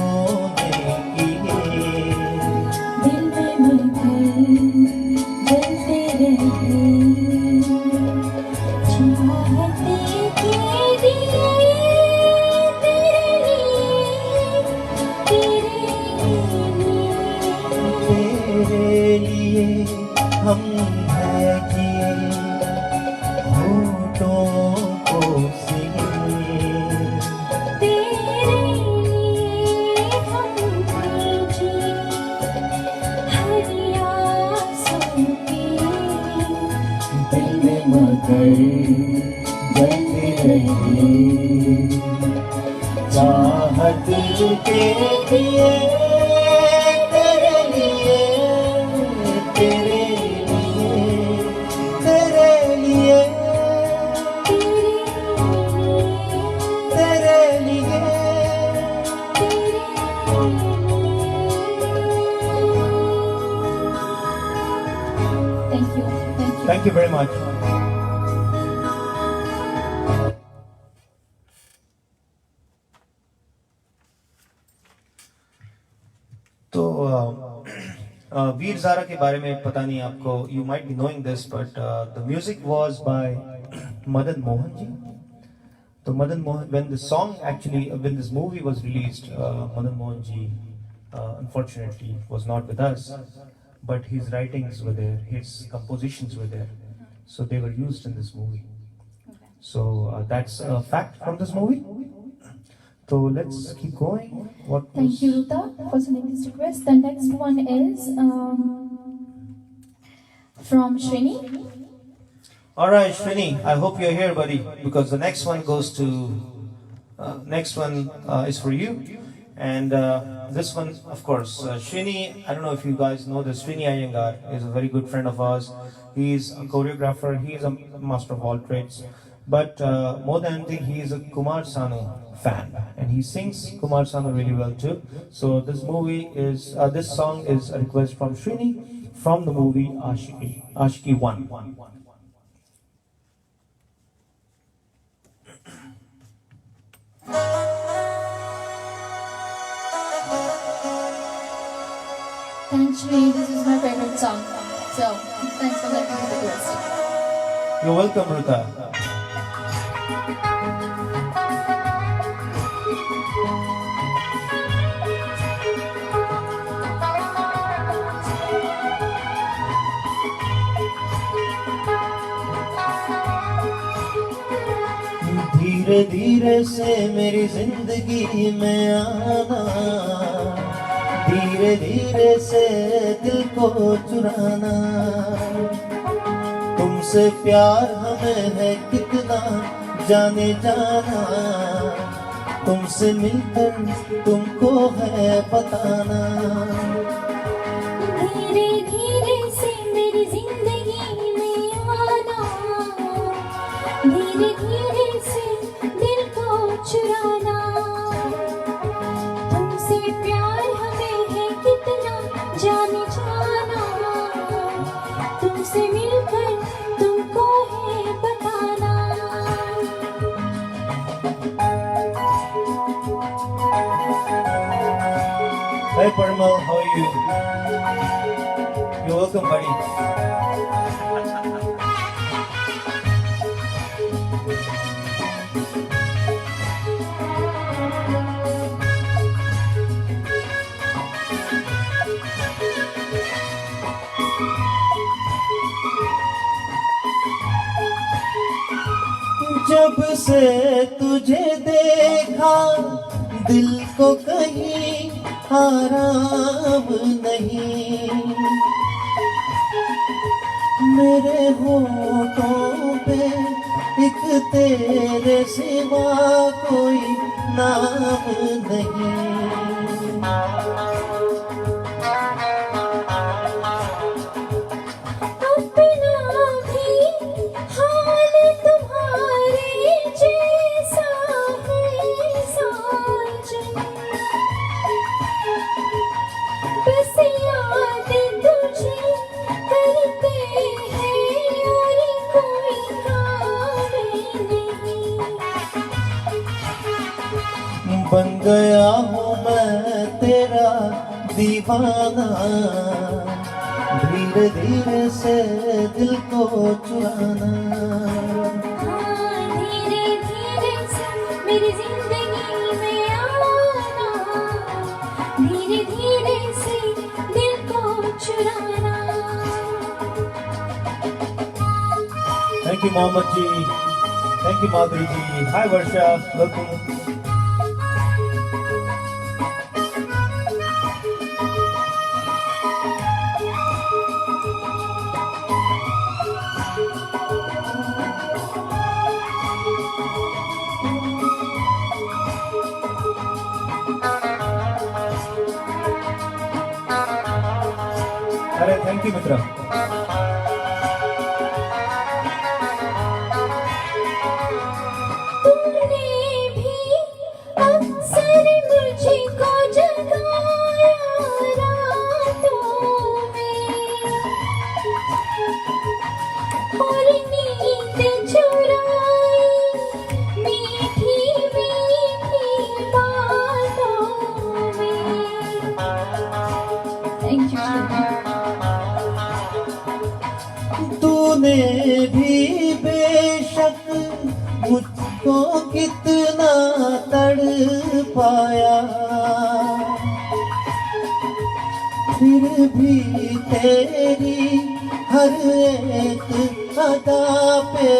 ने किए। दिल में मरकर जलते रहे चाहते के दिए तेरे लिए तेरे लिए हम है किए होठों को सिए। तेरे लिए हम जी हर आंसू के दिल में मकर जलते रहे चाहत के दिए। तेरे लिए तेरे लिए तेरे लिए तेरे लिए। Thank you. Thank you. Thank you very much. तो वीर ज़ारा के बारे में पता नहीं आपको, you might be knowing this, but the music was by Madan Mohan ji. तो Madan Mohan, when the song actually, when this movie was released, Madan Mohan ji unfortunately was not with us, but his writings were there, his compositions were there, so they were used in this movie. So that's a fact from this movie. So let's keep going. Thank you, Ruta, for sending this request. The next one is from Shrini. All right, Shrini, I hope you're here, buddy, because the next one goes to, next one is for you. And this one, of course, Shrini, I don't know if you guys know this, Shrini Iyengar is a very good friend of ours. He's a choreographer, he is a master of all trades. But more than anything, he is a Kumar Sanu fan. And he sings Kumar Sanu really well too. So this movie is, this song is a request from Shrini from the movie Ashiki, Ashiki 1. Thanks, Shrini. This is my favorite song. So, thanks for letting me request. You're welcome, Ruta. धीरे धीरे से मेरी जिंदगी में आना, धीरे धीरे से दिल को चुराना। तुमसे प्यार हमें है कितना जाने जाना, तुमसे मिलकर तुमको है बताना। धीरे धीरे से मेरी जिंदगी में आना, धीरे धीरे से दिल को चुराना। तुमसे प्यार हमें है कितना जाने जाना, तुमसे मिलकर तुमको है बताना। Hey Parimal, how are you? You're welcome, buddy. जब से तुझे देखा दिल को कहीं आराम नहीं, मेरे होठों पे एक तेरे सिवा कोई नाम नहीं। अपना भी हाल तुम्हारे जैसा है साजन, बस याद तुझे करते हैं और कोई काम नहीं। बन गया हूँ मैं तेरा दीवाना, धीरे धीरे से दिल को चुराना। धीरे धीरे से मेरी जिंदगी में आना, धीरे धीरे से दिल को चुराना। Thank you, Mohammed ji. Thank you, Madhuri ji. Hi, Varsha. Welcome. अरे थैंक यू मित्रा। तूने भी अक्सर मुझको जगाया रातों में, और नींद चुराई मीठी मीठी बातों में। Thank you. तूने भी बेशक मुझको कितना तड़पाया, फिर भी तेरी हर एक अदा पे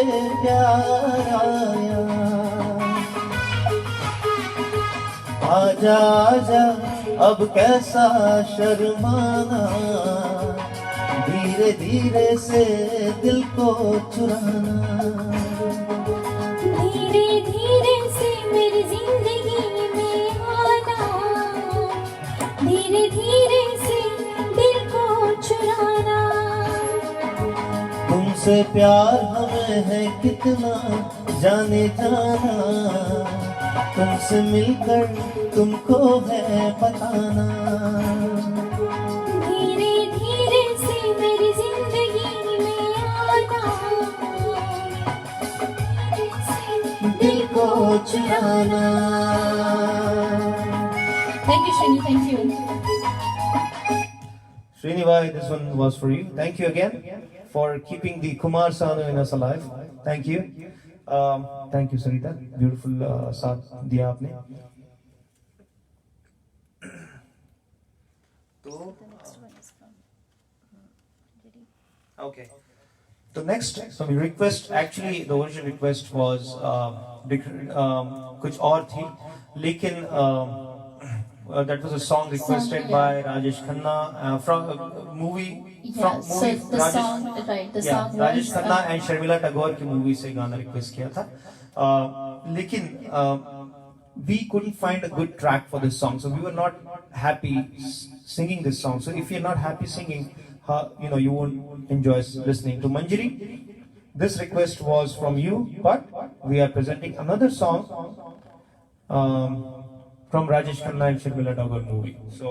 प्यार आया। आजा आजा अब कैसा शर्माना, धीरे धीरे से दिल को चुराना। धीरे धीरे से मेरी जिंदगी में आना, धीरे धीरे से दिल को चुराना। तुमसे प्यार हमें है कितना जाने जाना, तुमसे मिलकर तुमको है बताना। धीरे धीरे से मेरी जिंदगी में आना, धीरे से दिल को चुराना। थैंक यू श्रेणी, thank you. Srinivai, this one was for you. Thank you again for keeping the Kumar Sanu in us alive. Thank you. Thank you, Sarita. Beautiful साथ दिया आपने। तो okay. So next, so we request, actually the original request was कुछ और थी, लेकिन that was a song requested by Rajesh Khanna from movie. Yeah, From so movie the Rajesh, song, right, the yeah, song Rajesh was, Khanna and Sharmila Tagore की movie से गाना request किया था, लेकिन we couldn't find a good track for this song, so we were not happy singing this song. So if you're not happy singing, you won't enjoy listening to Manjari. This request was from you, but we are presenting another song from Rajesh Khanna and Sharmila Tagore movie. So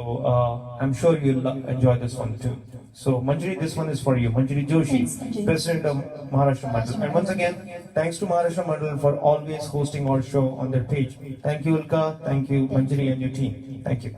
I'm sure you'll enjoy this one too. So Manjari, this one is for you. Manjari Joshi, Thanks, Manjari. President of Maharashtra Mandal. And once again, thanks to Maharashtra Mandal for always hosting our show on their page. Thank you, Ulka. Thank you, Manjari and your team. Thank you.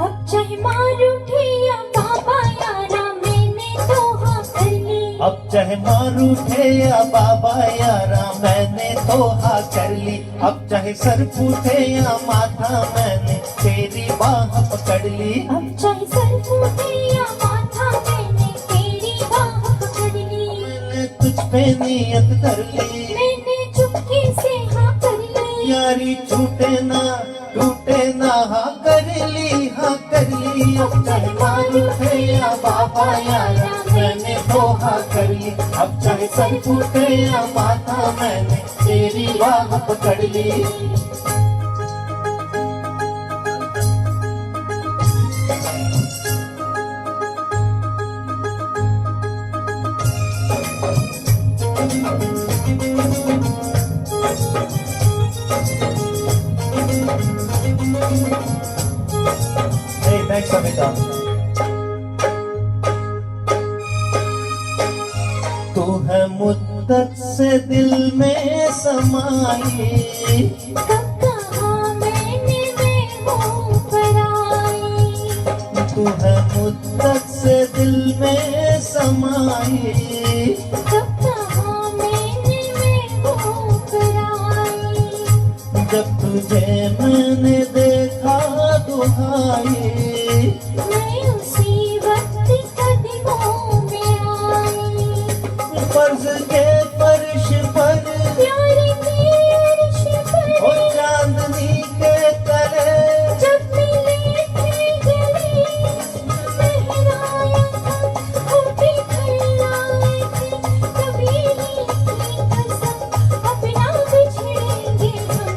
अब चाहे मार उठे या बाबा यारा मैंने तो हाँ कर ली। अब चाहे मार उठे या बाबा यारा मैंने तो हाँ कर ली। अब चाहे सर फूटे या माथा मैंने तेरी बाह पकड़ ली। अब चाहे सर फूटे या माथा मैंने तेरी बाह पकड़ ली। मैंने तुझ पे नियत कर ली। मैंने चुपके से हाँ कर ली। यारी छूटे ना टूटे ना हाँ कर ली हाँ कर ली। अब चाहे मार उठे या बाबा यारा मैंने तो हाँ कर ली। अब चाहे सर फूटे या माथा मैंने तेरी बाह पकड़ ली। Hey, thanks, Amita. तू है मुद्दत से दिल में समाई। कब कहा मैंने मैं हूँ पराई। तू है मुद्दत से दिल में समाई। कब कहा मैंने मैं हूँ पराई। जब तुझे मैंने देखा दुहाई। मैं उसी वक्त कदमों में आई। फर्ज के फर्श पर प्यार के अर्श पर ओ चांदनी के तले जब मिले थे गले। लहराया था होठे खिलाए थे। कभी ली थी कसम अपना बिछड़ेंगे हम।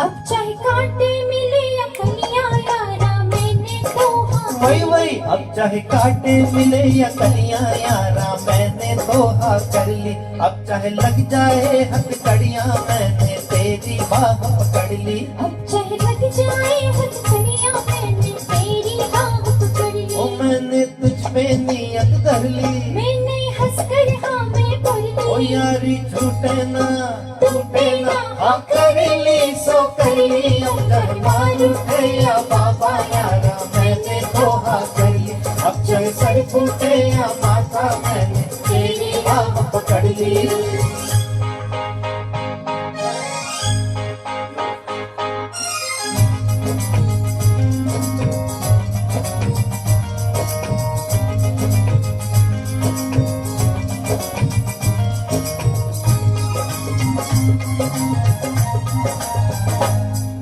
अब चाहे कांटे मिले या कलियां यारा मैंने तो हाँ वही वही। अब चाहे कांटे मिले या कलियां यारा मैंने तो हाँ कर ली। अब चाहे लग जाए हथकड़ियां मैंने तेरी बाह पकड़ ली। अब चाहे लग जाए हथकड़ियां मैंने तेरी बाह पकड़ ली। ओ मैंने तुझ पे नियत कर ली। मैंने हंसकर हाँ मैं बोल ओ ली। यारी छूटे ना टूटे ना हाँ कर ली सो कर ली। अब चाहे मार उठे या बाबा यारा मैंने तो हाँ कर ली। अब चाहे सर फूटे या माथा मैंने तेरी बाह पकड़ ली।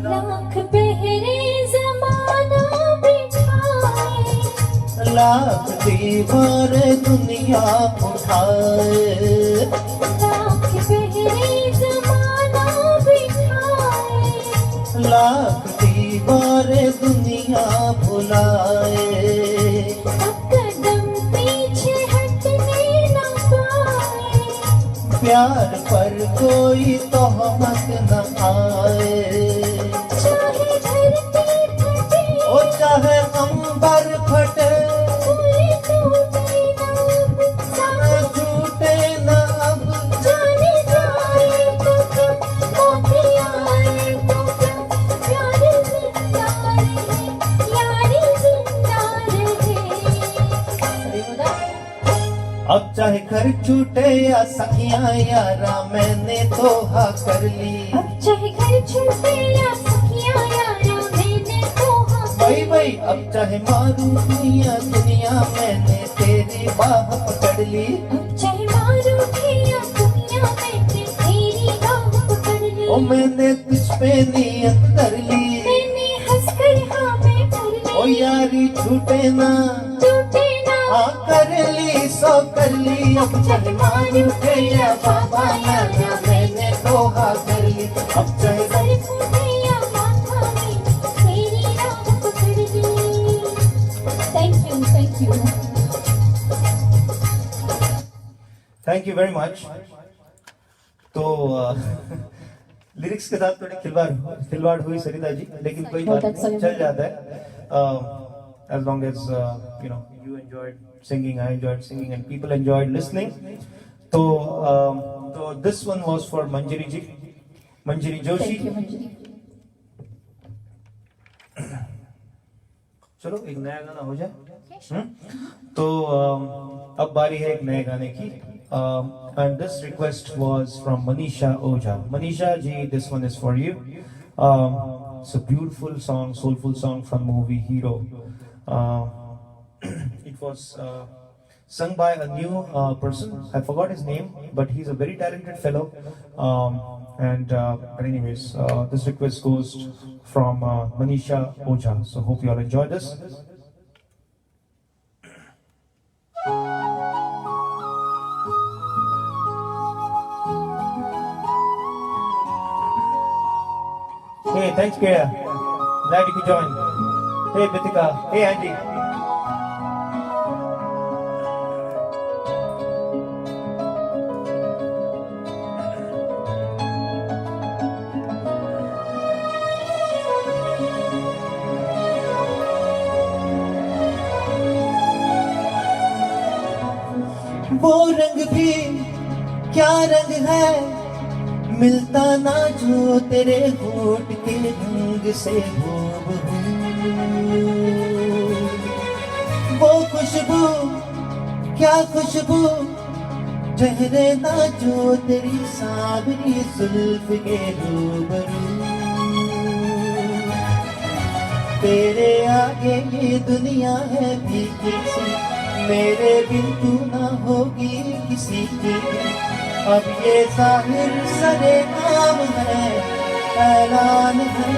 लाख पहरे जमाना बिछाए। लाख दीवार दुनिया उठाए। लाख पहरे जमाना बिछाए। लाख दीवार दुनिया भुलाए। अब कदम पीछे हटने न पाए। प्यार पर कोई तोहमत न आए। चाहे धरती फटे ओ चाहे अंबर फटे कोई टूटे न अब। न साथ छूटे न अब। जाने जाए तो क्या मौत आए तो क्या। प्यार जिंदा रहे यारी जिंदा रहे। अब चाहे घर छूटे या सखियां यारा मैंने तो हाँ कर ली। अब चाहे घर छूटे या सखियां यारा मैंने तो हाँ भाई भाई। अब चाहे मारू दुनिया दुनिया मैंने तेरी बाह पकड़ ली। अब चाहे मारो या दुनिया मैंने तेरी बाह पकड़ ली। ओ मैंने तुझ पे नियत कर ली। मैंने हंसकर हाँ मैं कर ओ ली। यारी छूटे ना टूटे ना हाँ कर ली सो कर ली। अब चाहे मार उठे या बाबा यारा मैंने तो हाँ कर ली। अब चाहे सर फूटे या माथा मैंने तेरी राह पकड़ ली। Thank you. Thank you very much. तो लिरिक्स के साथ थोड़ी खिलवाड़ हुई सरिता जी, लेकिन कोई बहुत बात अच्छा नहीं, लगा। चल जाता है। As long as you enjoyed singing, I enjoyed singing, and people enjoyed listening. So this one was for Manjari ji, Manjari Joshi. Thank you, Manjari. चलो एक नया गाना हो जाए। तो अब बारी है एक नए गाने की, and this request was from Manisha Oja. Manisha ji, this one is for you. It's a beautiful song, soulful song from movie Hero. It was sung by a new person. I forgot his name, but he's a very talented fellow. But anyways, this request goes from Manisha Oja. So hope you all enjoy this. Hey, thanks, Kaya. Glad you could join. Hey, Bitika. Hey, Andy. वो रंग भी क्या रंग है, मिलता ना जो तेरे होठ के रंग से हूबहू। वो खुशबू क्या खुशबू, ठहरे ना जो तेरी सावरी जुल्फ के रूबरू। तेरे आगे ये दुनिया है फीकी सी, मेरे बिन तू ना होगी किसी की। अब ये जाहिर सरे नाम है, ऐलान है।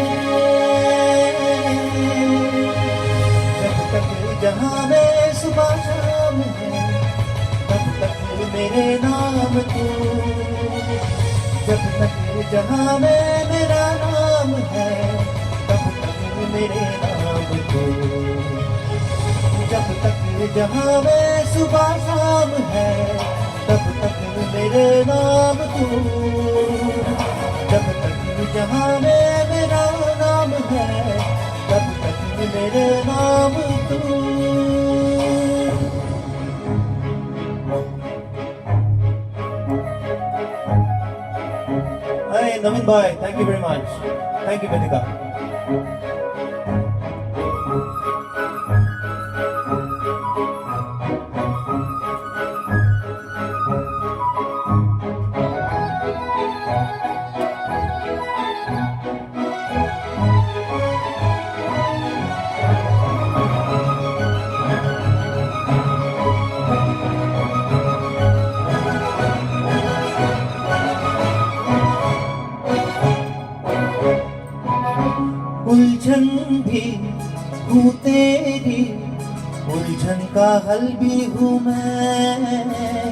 जब तक जहां में सुबह शाम है, तब तक मेरे नाम तू। जब तक जहां में मेरा नाम है, तब तक मेरे नाम तू। जब तक जहां में सुबह शाम है, तब तक मेरे नाम तू। जब तक जहां में मेरा नाम है, तब तक मेरे नाम तू। Hey, Navin bhai, thank you very much. Thank you, Bitika. उलझन भी हूँ तेरी, उलझन का हल भी हूँ मैं।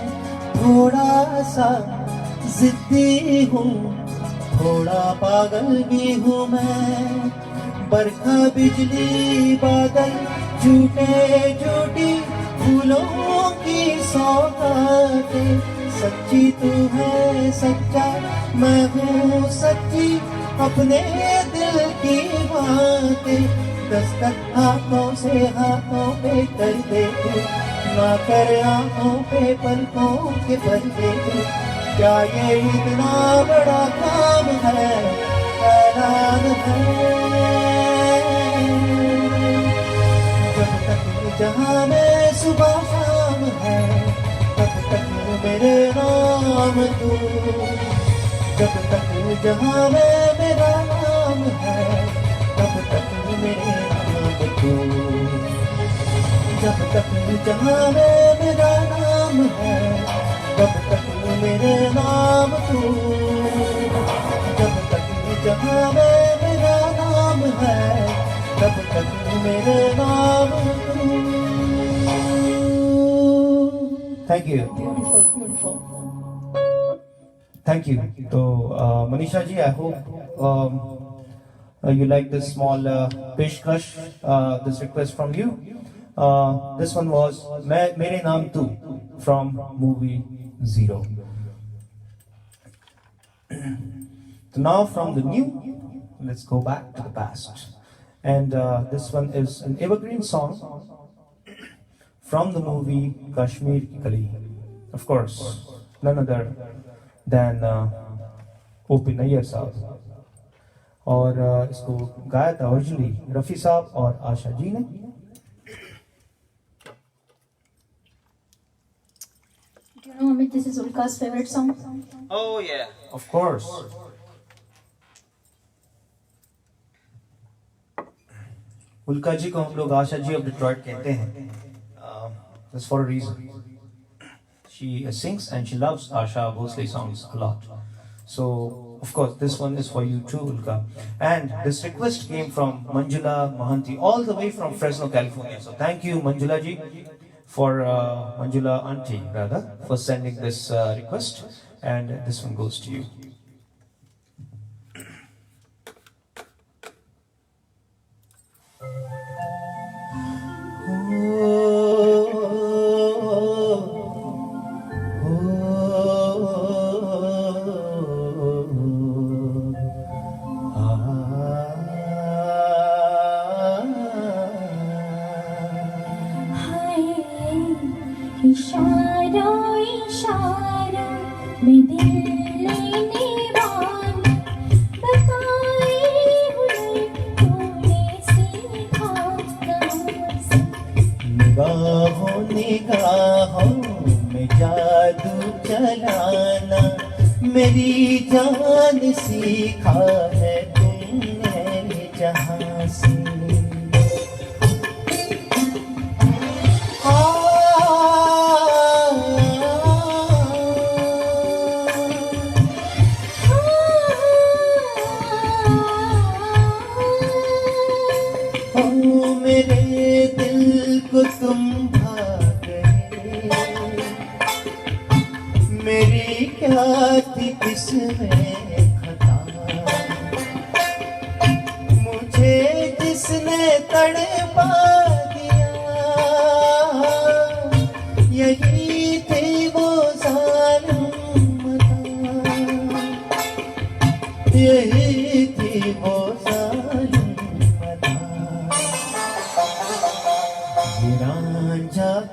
थोड़ा सा जिद्दी हूँ, थोड़ा पागल भी हूँ मैं। बरखा बिजली बादल झूठे झूठी फूलों की सौगातें। सच्ची तू है सच्चा, मैं हूँ सच्ची, अपने दिल की बातें। दस्तक हाथों से हाथों पे कर दे तू, ना कर आंखों पे पलकों के पर्दे तू। क्या ये इतना बड़ा काम है, ऐलान है। जब तक जहां में सुबह शाम है, तब तक मेरे नाम तू। जब तक जहां में मेरा नाम है, तब तक मेरे नाम तू। जब तक जहां में मेरा नाम है, तब तक मेरे नाम तू। जब तक जहां में मेरा नाम है, तब तक मेरे नाम तू। Thank you. Beautiful, beautiful. Thank you. So, Manisha ji, I hope you like this small peshkash, this request from you. This one was Mere Naam Tu from movie Zero. So now from the new, let's go back to the past. And this one is an evergreen song from the movie Kashmir Ki Kali. Of course, none other than O.P. Nayyar साहब. और इसको गाया था originally Rafi साहब और आशा जी ने. Do you know, Amit, this is Ulka's favorite song? Oh yeah, of course. उल्का जी को हम लोग आशा जी ऑफ डिट्रॉइट कहते हैं. That's for a reason. She sings and she loves Asha Bhosle songs a lot. So, of course, this one is for you too, Ulka. And this request came from Manjula Mahanti, all the way from Fresno, California. So, thank you, Manjula ji, for Manjula Auntie, rather, for sending this request. And this one goes to you. इशारा इशारा में दिल लेने वाला बताए हुए तूने सीखा कहाँ से. निगाहों निगाहों में जादू चलाना मेरी जान सीखा है तुमने जहाँ से. मेरे दिल को तुम भा गए, मेरी क्या थी इसमें खता, मुझे जिसने तड़पा दिया यही थी वो जालिम अदा, यही थी वो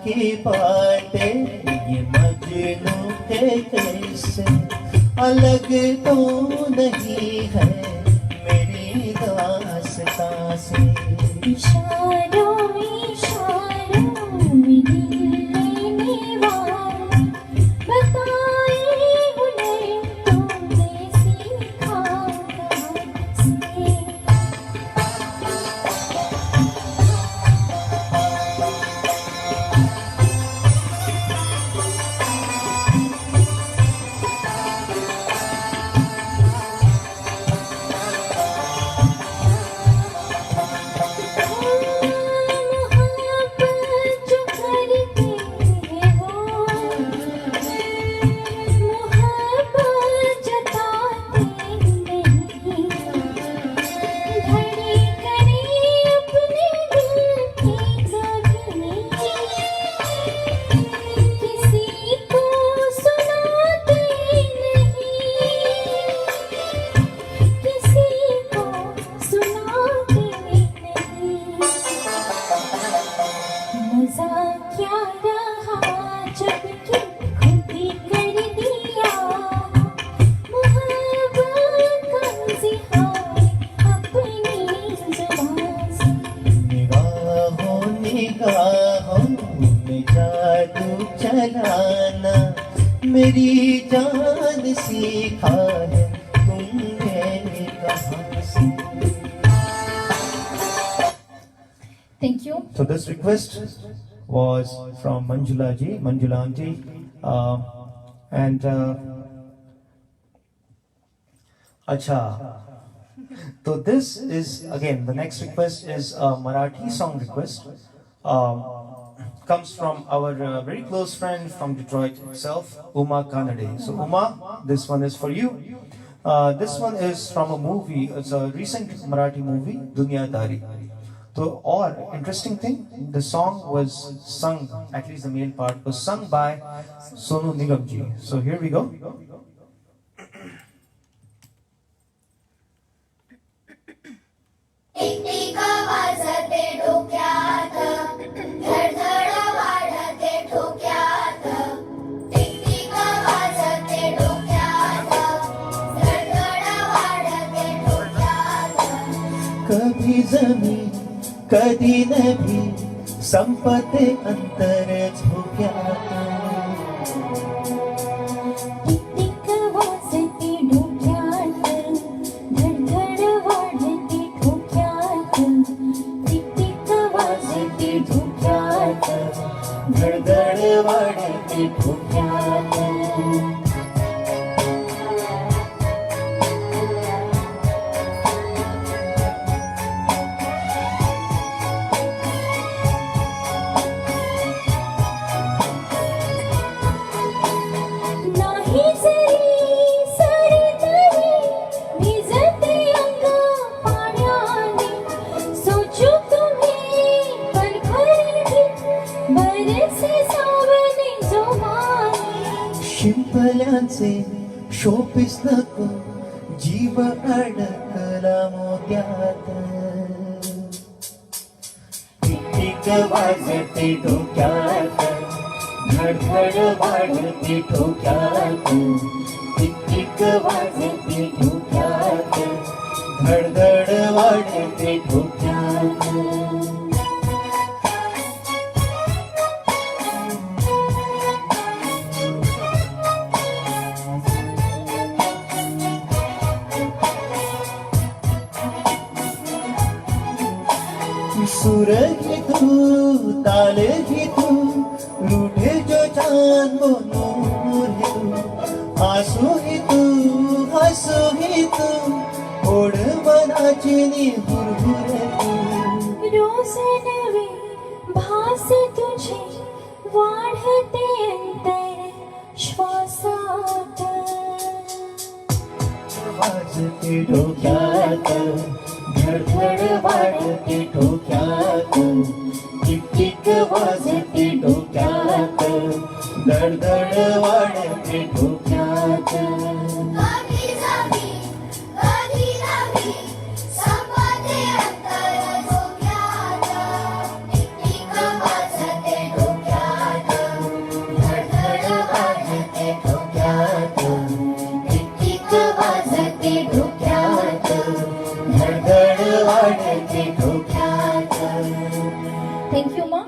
की बातें ये मजनू के कैसे अलग तो नहीं है मेरी दास्तां से. इशारों इशारों में दिल लेने वाला बताए हुए तूने सीखा कहाँ से. चलाना मेरी जान सीखा है तुमने कहाँ से. Thank you. So this request was from Manjula ji, Manjula auntie, and acha. So this is again the next request is a Marathi song request. Comes from our very close friend from Detroit itself, Uma Kanade. So Uma, this one is for you. This one is from a movie. It's a recent Marathi movie, Dunyadari. So, or interesting thing, the song was sung, at least the male part was sung by Sonu Nigam ji. So here we go. मी कधी नभी संपते अंतर झोक्यात टिक वाजते डोक्यात धडधड वाढते ठोक्यात टिक वाजते धोक्यात धडधड वाढते ठोक्यात नाही जरी सरी तरी भिजते अंग पाण्याने सोचू तुम्ही पण खरी बरेचसे सावने जोमाने शिंपल्यांचे शोपीस नको जीव अडकला मोत्यात टिक वाजते डोक्यात धडधड वाढते ठोक्यात टिक वाजते डोक्यात धडधड वाढते ठोक्यात सुर ही तू ताल ही तू रूठे जो चांद वो नूर ही तू आंसू ही तू हंसू ही तू ओढ मनाची हुरहुर तू रोज नवे भास तुझे वाढते अंतर श्वासात वाजते डोक्यात धडधड वाढते ठोक्यात टिक वाजते डोक्यात धडधड वाढते ठोक्यात कधी जागी कधी नाही संपते अंतर झोक्यात टिक वाजते डोक्यात धडधड वाढते ठोक्यात टिक वाजते डोक्यात धडधड वाढते ठोक्यात Thank you, Ma.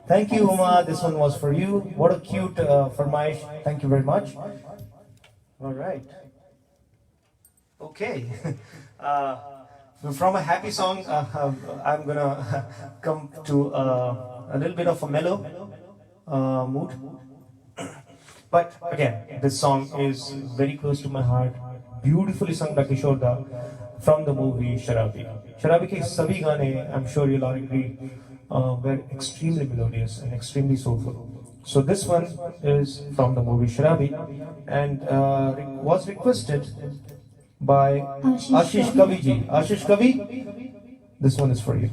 Thank you, Uma. This one was for you. What a cute farmaish. Thank you very much. All right. Okay. From a happy song, I'm gonna come to a little bit of a mellow mood. But again, this song is very close to my heart. Beautifully sung by Kishore Da from the movie Sharabi. Sharabi ke sabhi gaane, I'm sure you'll all agree, were extremely melodious and extremely soulful. So this one is from the movie Sharabi and was requested by Ashish Kavi ji. Ashish Kavi, this one is for you.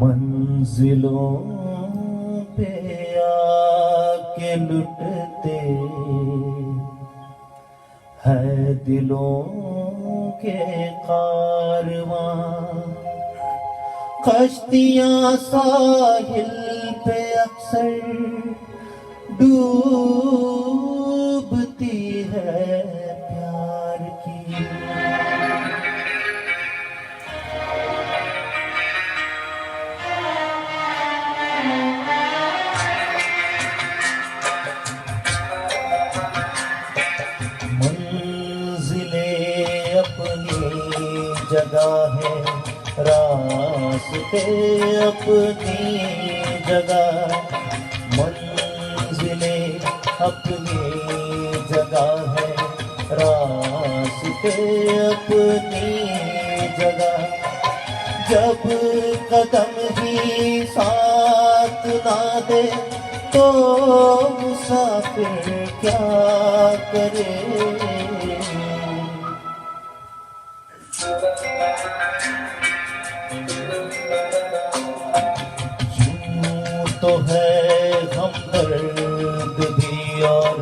मंजिलों पे आके लुटते है दिलों के कारवां कश्तियां साहिल पे अक्सर डूबती है प्यार की जगह है रास्ते अपनी जगह मंजिले अपनी जगह है रास्ते अपनी जगह जब कदम ही साथ ना दे तो मुसाफिर क्या करे यूं तो है हमदर्द भी और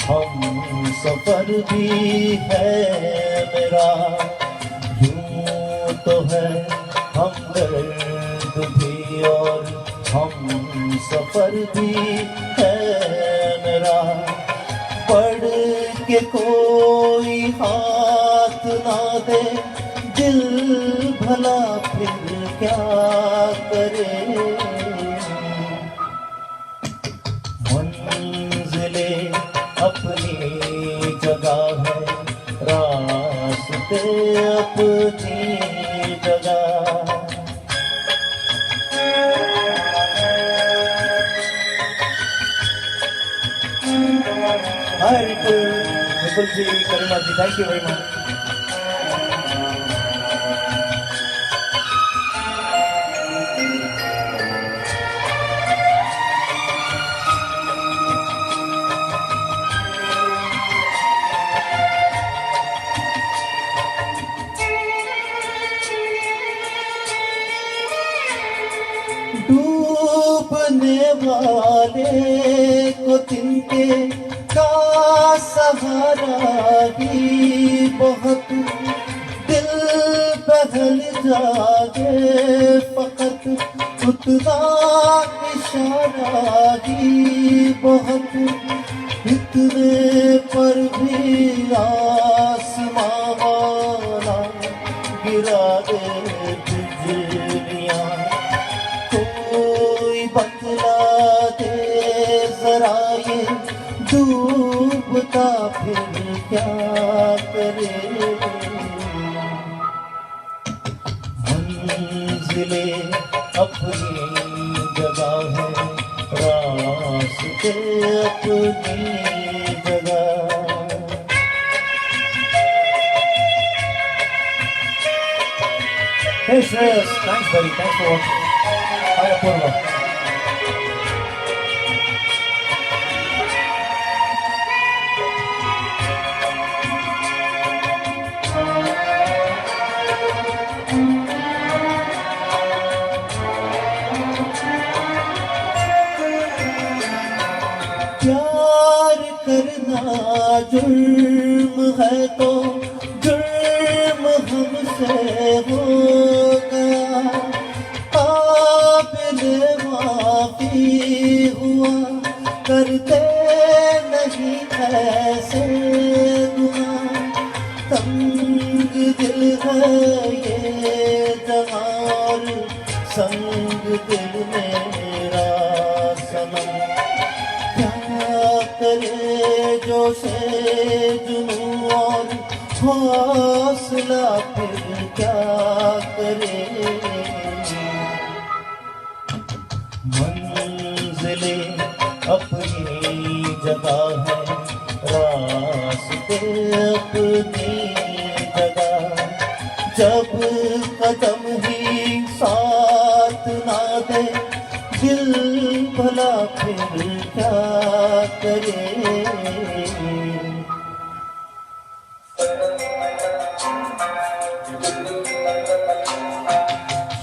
हम सफर भी है मेरा यूं तो है हमदर्द भी और हम सफर भी है मेरा, पढ़ के कोई हाथ ना दे दिल भला फिर क्या करे। मंजिले अपनी जगह है, रास्ते अपनी जगह। Hi Ripple, Ripple ji, Karima ji, thank you very much. डूबने वाले को तिनके का सहारा ही बहुत, दिल बहल जाए फकत उतना इशारा ही बहुत, इतने पर भी आसमां वाला गिरा दे बिजलियां, कोई बतला दे जरा ये डूबता फिर क्या करे। मंजिले अपनी जगह है, रास्ते अपनी जगह। Hey Shreyas, thanks buddy, thanks for watching. Hi Apurva. प्यार करना जुर्म है तो जुर्म हमसे हो गया, काबिल माफी हुआ करते नहीं ऐसे दुआ, तंग दिल है ये जहां संग दिल मेरा सनम, क्या करे जो से जुनून और हौसला फिर क्या करे। मंजिले अपनी जगह है, रास्ते अपनी जगह, जब कदम ही साथ ना दे दिल भला फिर क्या करे।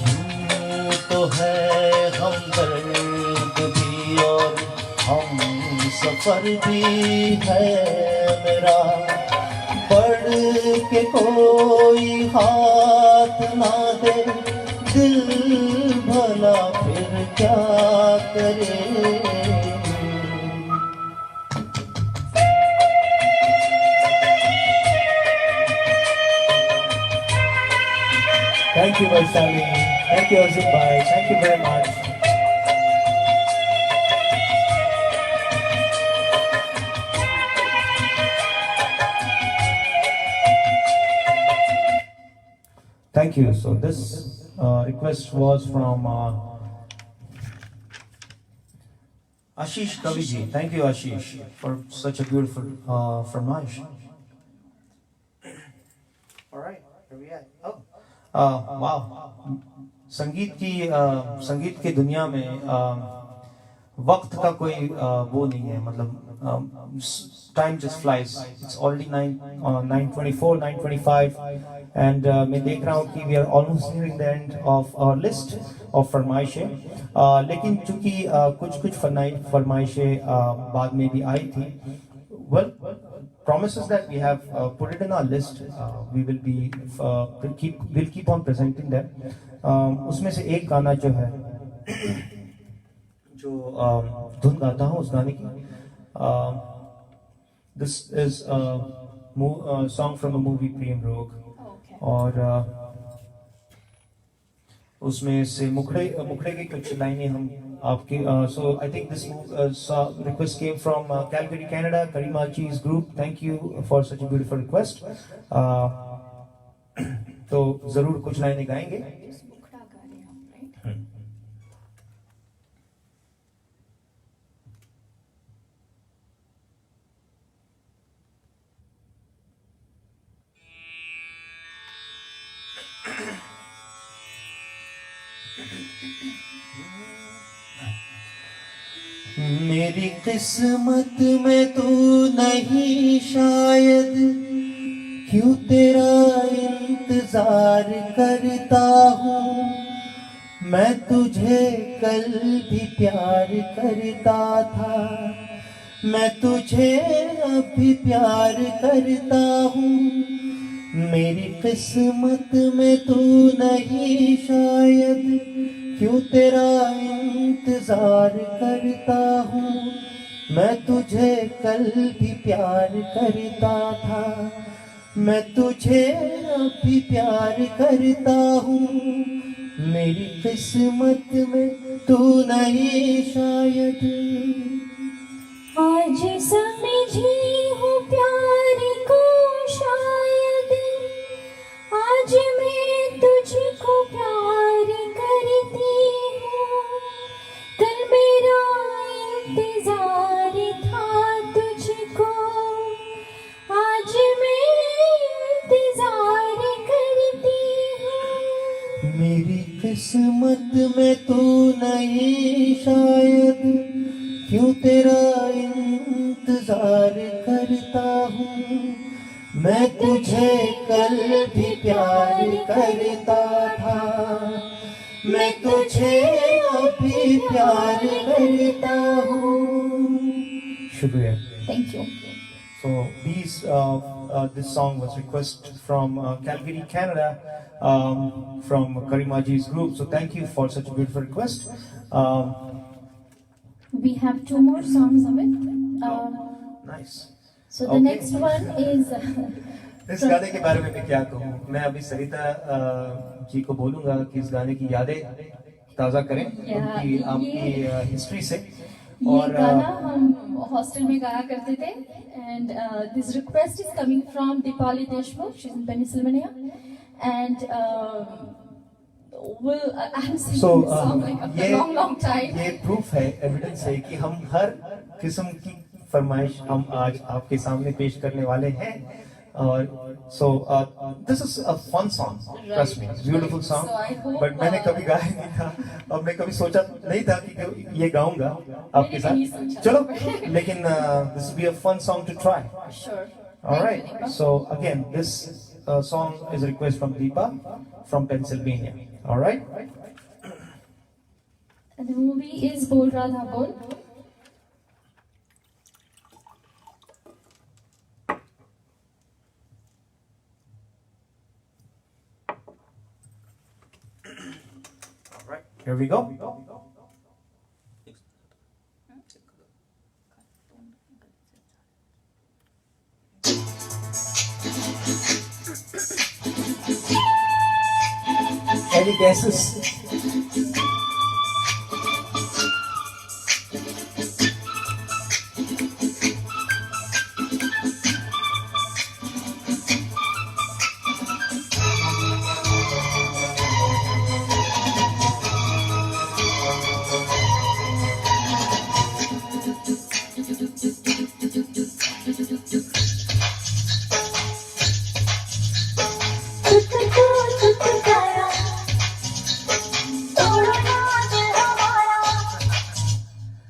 यूं तो है हमदर्द भी और हम सफर भी है मेरा, बढ़ के कोई हाथ ना दे दिल भला फिर क्या करे। Thank you Vaishali, thank you Arjun bhai, thank you very much. Thank you. So this request was from Ashish Kaviji. Thank you Ashish for such a beautiful farmaish. All right, here we are. Oh. वाह, संगीत की दुनिया में वक्त का कोई वो नहीं है, मतलब time just flies. It's already 9:24 9:25 and मैं देख रहा हूँ कि we are almost nearing the end of our list of फरमाइशें, लेकिन चूंकि कुछ फरमाइशें बाद में भी आई थी, well promises that we have put it in our list. We will be we'll keep on presenting them. उसमें से एक गाना जो है जो धुन गाता हूँ उस गाने की this is a song from the movie Prem Rog और उसमें से मुखड़े की कुछ लाइनें हम आपके so I think this request came from Calgary, Canada, Karima Cheese Group. Thank you for such a beautiful request. तो जरूर कुछ लाइनें गाएंगे. मेरी किस्मत में तू नहीं शायद क्यों तेरा इंतजार करता हूँ मैं तुझे कल भी प्यार करता था मैं तुझे अब भी प्यार करता हूँ मेरी किस्मत में तू नहीं शायद क्यों तेरा इंतजार करता हूँ मैं तुझे कल भी प्यार करता था मैं तुझे अब भी प्यार करता हूँ मेरी किस्मत में तू नहीं शायद आज समझी हूँ प्यार को शायद आज मैं तुझको प्यार करती हूँ कल मेरा इंतजार था तुझको आज मैं इंतजार करती हूँ मेरी किस्मत में तू नहीं शायद क्यों तेरा इंतजार करता हूँ मैं तुझे कल भी प्यार करता था मैं तुझे अभी प्यार करता हूँ शुक्रिया thank you So this song was requested from Calgary, Canada, from Karimaji's group. So thank you for such a beautiful request. We have two more songs of it. Nice. So the Okay. next one is इस गाने के बारे में मैं क्या कहूँ मैं अभी सरिता जी को बोलूँगा कि इस गाने की यादें ताज़ा करें उनकी आपकी हिस्ट्री से ये गाना हम हॉस्टल में गाया करते थे and this request is coming from Deepali Deshmukh. She's in Pennsylvania and I'm singing So this song like after a long time. ये प्रूफ है एविडेंस है कि हम हर किस्म की फरमाइश हम आज आपके सामने पेश करने वाले हैं और so this is a fun song trust me beautiful song So I hope, but मैंने कभी गाया नहीं था और मैं कभी सोचा नहीं था कि ये गाऊंगा आपके साथ चलो लेकिन this will be a fun song to try Sure. all right so again this song is a request from Deepa from Pennsylvania all right And the movie is Bol Radha Bol. all right here we go any guesses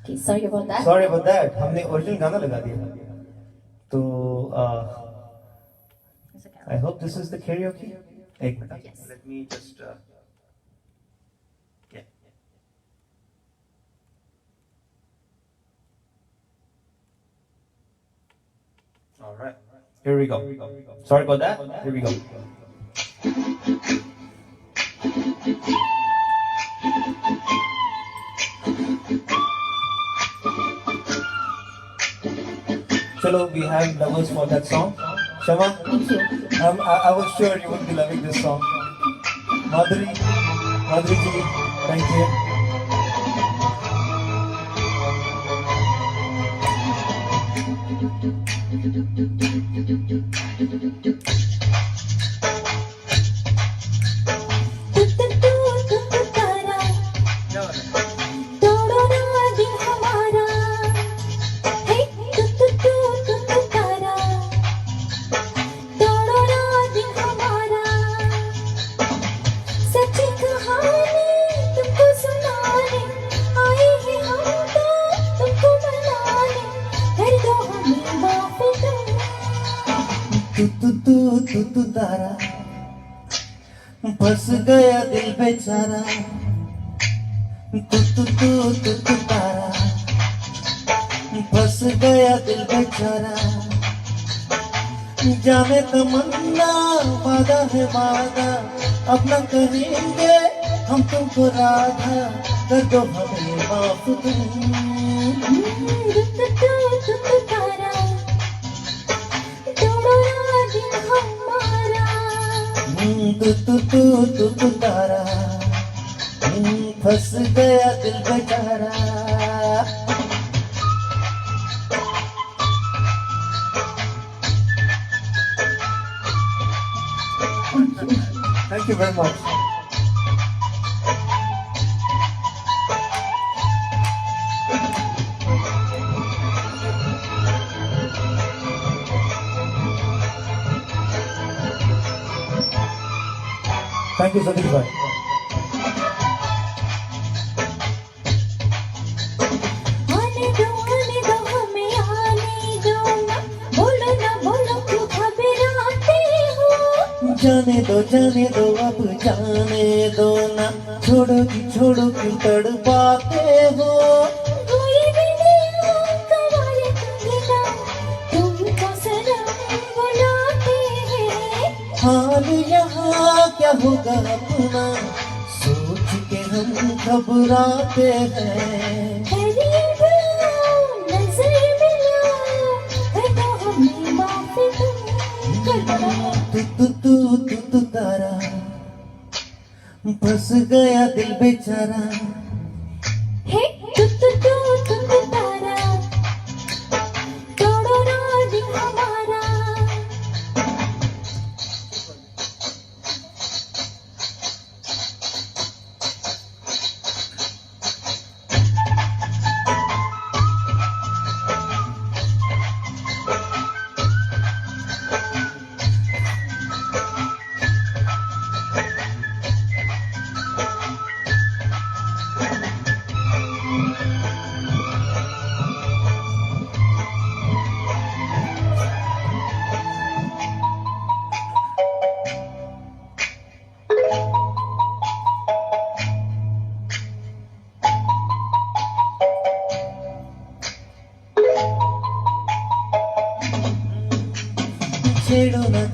Okay, sorry about that. Sorry about that. हमने original गाना लगा दिया तो I hope this is the karaoke. एक minute. Let me just yeah. All right. Here we go. Sorry about that. Here we go. Chalo, we have lovers for that song. Shama, Thank you. I was sure you would be loving this song. Madhuri ji, thank you. तारा तोड़ो ना दिल हमारा हे तारा तोड़ो ना दिल हमारा सच्ची कहानी तुमको सुनाने आए हैं हम तो तुमको मनाने कर दो हमें माफ तू तारा फंस गया दिल बेचारा तू तारा फंस गया दिल बेचारा जाने तमन्ना वादा है वादा अपना करेंगे हम तुमको राधा कर दो हमें माफ तुम तारा तोड़ो ना दिल हमारा तू तारा फंस गया दिल बेचारा Thank you very much. Thank you, Sadiq bhai. आने दो हमें आने दो ना बोलो क्यों घबराते हो जाने दो अब जाने दो ना छोड़ो क्यों तड़पाते हो कोई भी नहीं कवाले तुम्हें तुमको सनम बुलाते हैं हाल यहाँ क्या होगा अपना सोच के हम घबराते हैं करीब आओ नजर मिलाओ कर दो हमें माफ तुम कर दो तू तारा फंस गया दिल बेचारा हे तारा तोड़ो ना दिल हमारा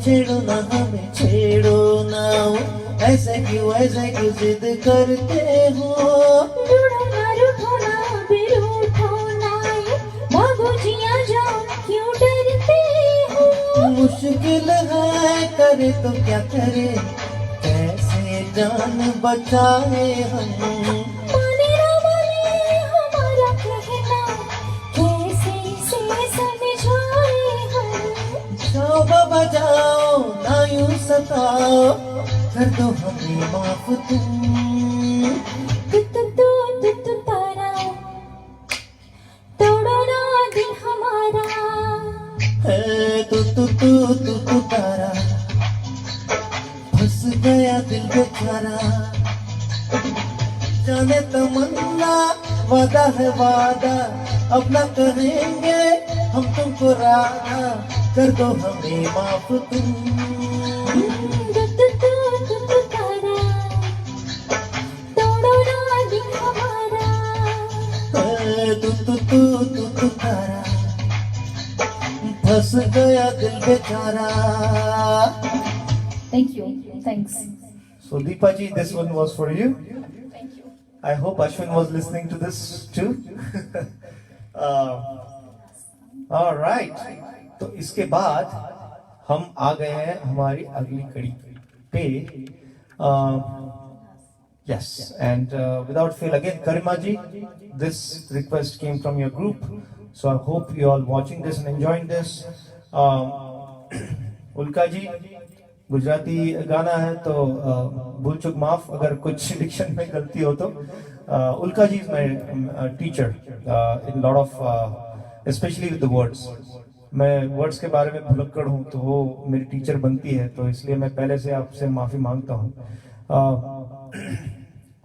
छेड़ो ना हमें छेड़ो ना ऐसे क्यों जिद करते हो रूठो ना बेरूठो ना बाबूजी आ जाओ क्यों डरते हो मुश्किल है करे तो क्या करे कैसे जान बचाए हम माने ना माने हमारा कहना कैसे इसे समझाए हम जाओ बाबा जाओ ना यूं सताओ कर दो हमें माफ तुम तू तारा तोड़ो ना दिल हमारा है तू तारा फंस गया दिल बेचारा जाने तमन्ना वादा है वादा अपना करेंगे हम तुमको राधा कर दो हमें माफ तुम तू तारा तोड़ो ना दिल हमारा है तू तारा फंस बस गया दिल बेचारा. Thank you. Thanks. So Deepa ji, this one was for you. Thank you. I hope Ashwin was listening to this too. All right. तो इसके बाद हम आ गए हैं हमारी अगली कड़ी पे. Yes, and without fail again, Karima ji, this request came from your group, so I hope you all watching this and enjoying this. उल्का जी, गुजराती गाना है तो भूल चूक माफ अगर कुछ डिक्शन में गलती हो तो. Ulka ji is my teacher in lot of specially with the words. मैं वर्ड्स के बारे में भुलक्कड़ हूँ तो वो मेरी टीचर बनती है, तो इसलिए मैं पहले से आपसे माफी मांगता हूँ.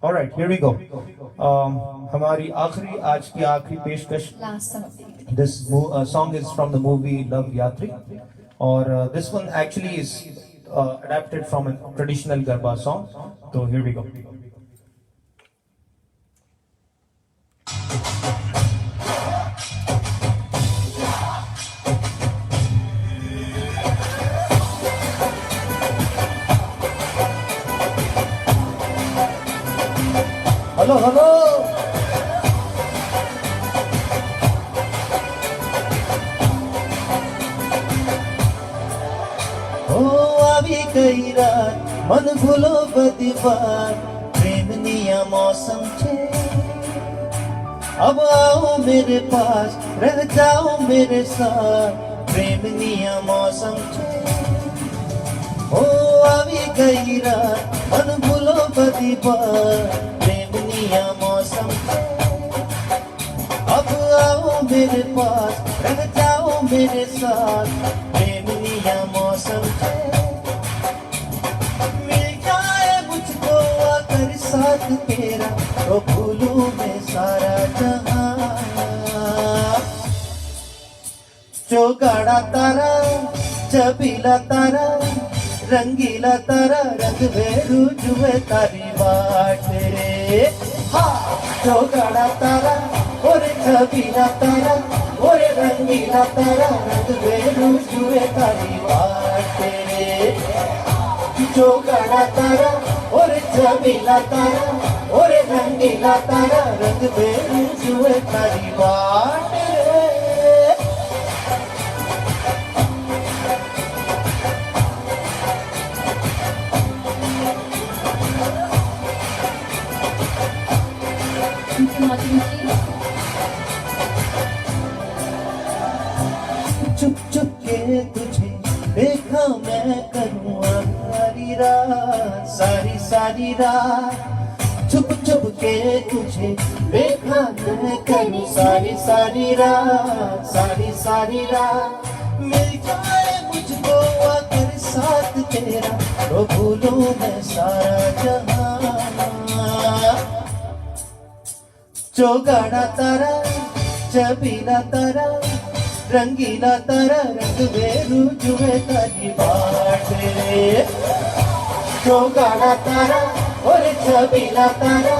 Alright, here we go. हमारी आखिरी आज की आखिरी पेशकश. Last song of the evening. This song is from the movie Love Yatri, or this one actually is adapted from a traditional Garba song. So here we go. Hello, hello. આવી ગઈ રાત મન ભૂલો બધી વાત પ્રેમની આ मौसम છે अब आओ मेरे पास रह जाओ मेरे साथ प्रेमनी आ मौसम છે ओ આવી गई रात मन भूलो बधी बात प्रेमनी आ मौसम છે अब आओ मेरे पास रह जाओ मेरे साथ प्रेमनी आ मौसम है. मिल जाए मुझको आकर साथ तेरा तो भूलूं मैं सारा जहां. चौगाड़ा तारा चबीला तारा रंगीला तारा रंग भेरू जुए तारी बाट रे. हाँ चौगाड़ा तारा और छबीला तारा और रंगीला तारा रंग भेरू जुए तारी बाट रे. चौगाड़ा तारा और छबीला तारा और रंगीला तारा रंग भेरू जुए तारी बाट रे. Thank you, Martin ji. चुप चुप के तुझे देखा मैं करूँगा सारी रात सारी सारी रात. चुप चुप के तुझे देखा मैं करूँ सारी सारी रात सारी सारी रात. मिल जाए मुझको आकर साथ तेरा तो भूलूं मैं सारा जहां. चौगाड़ा तारा चबीला तारा रंगीला तारा रंग भेरू जुए तारी बाट रे. चौगाड़ा तारा और छबीला तारा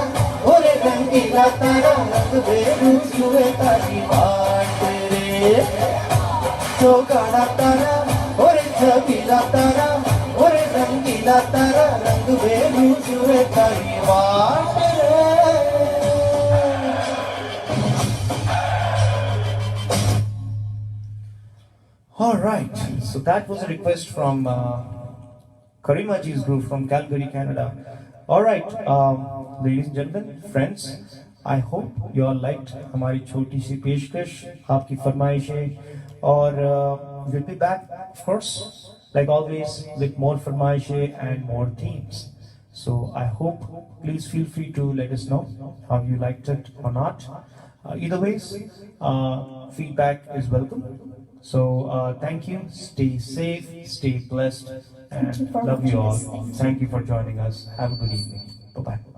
और रंगीला तारा रंग भेरू जुए तारी बाट रे. चौगाड़ा तारा और छबीला तारा और रंगीला तारा रंग भेरू जुए तारी बाट रे. All right, so that was a request from Karima ji's group from Calgary, Canada. All right, ladies and gentlemen, friends, I hope you all liked हमारी छोटी सी पेशकश, आपकी फरमाइशें, और we'll be back, of course, like always, with more फरमाइशें and more themes. So I hope, please feel free to let us know how you liked it or not. Either ways, feedback is welcome. So thank you, stay safe, stay blessed, Thank you and for love you all. watching us. Thank you for joining us. Have a good evening. Bye-bye.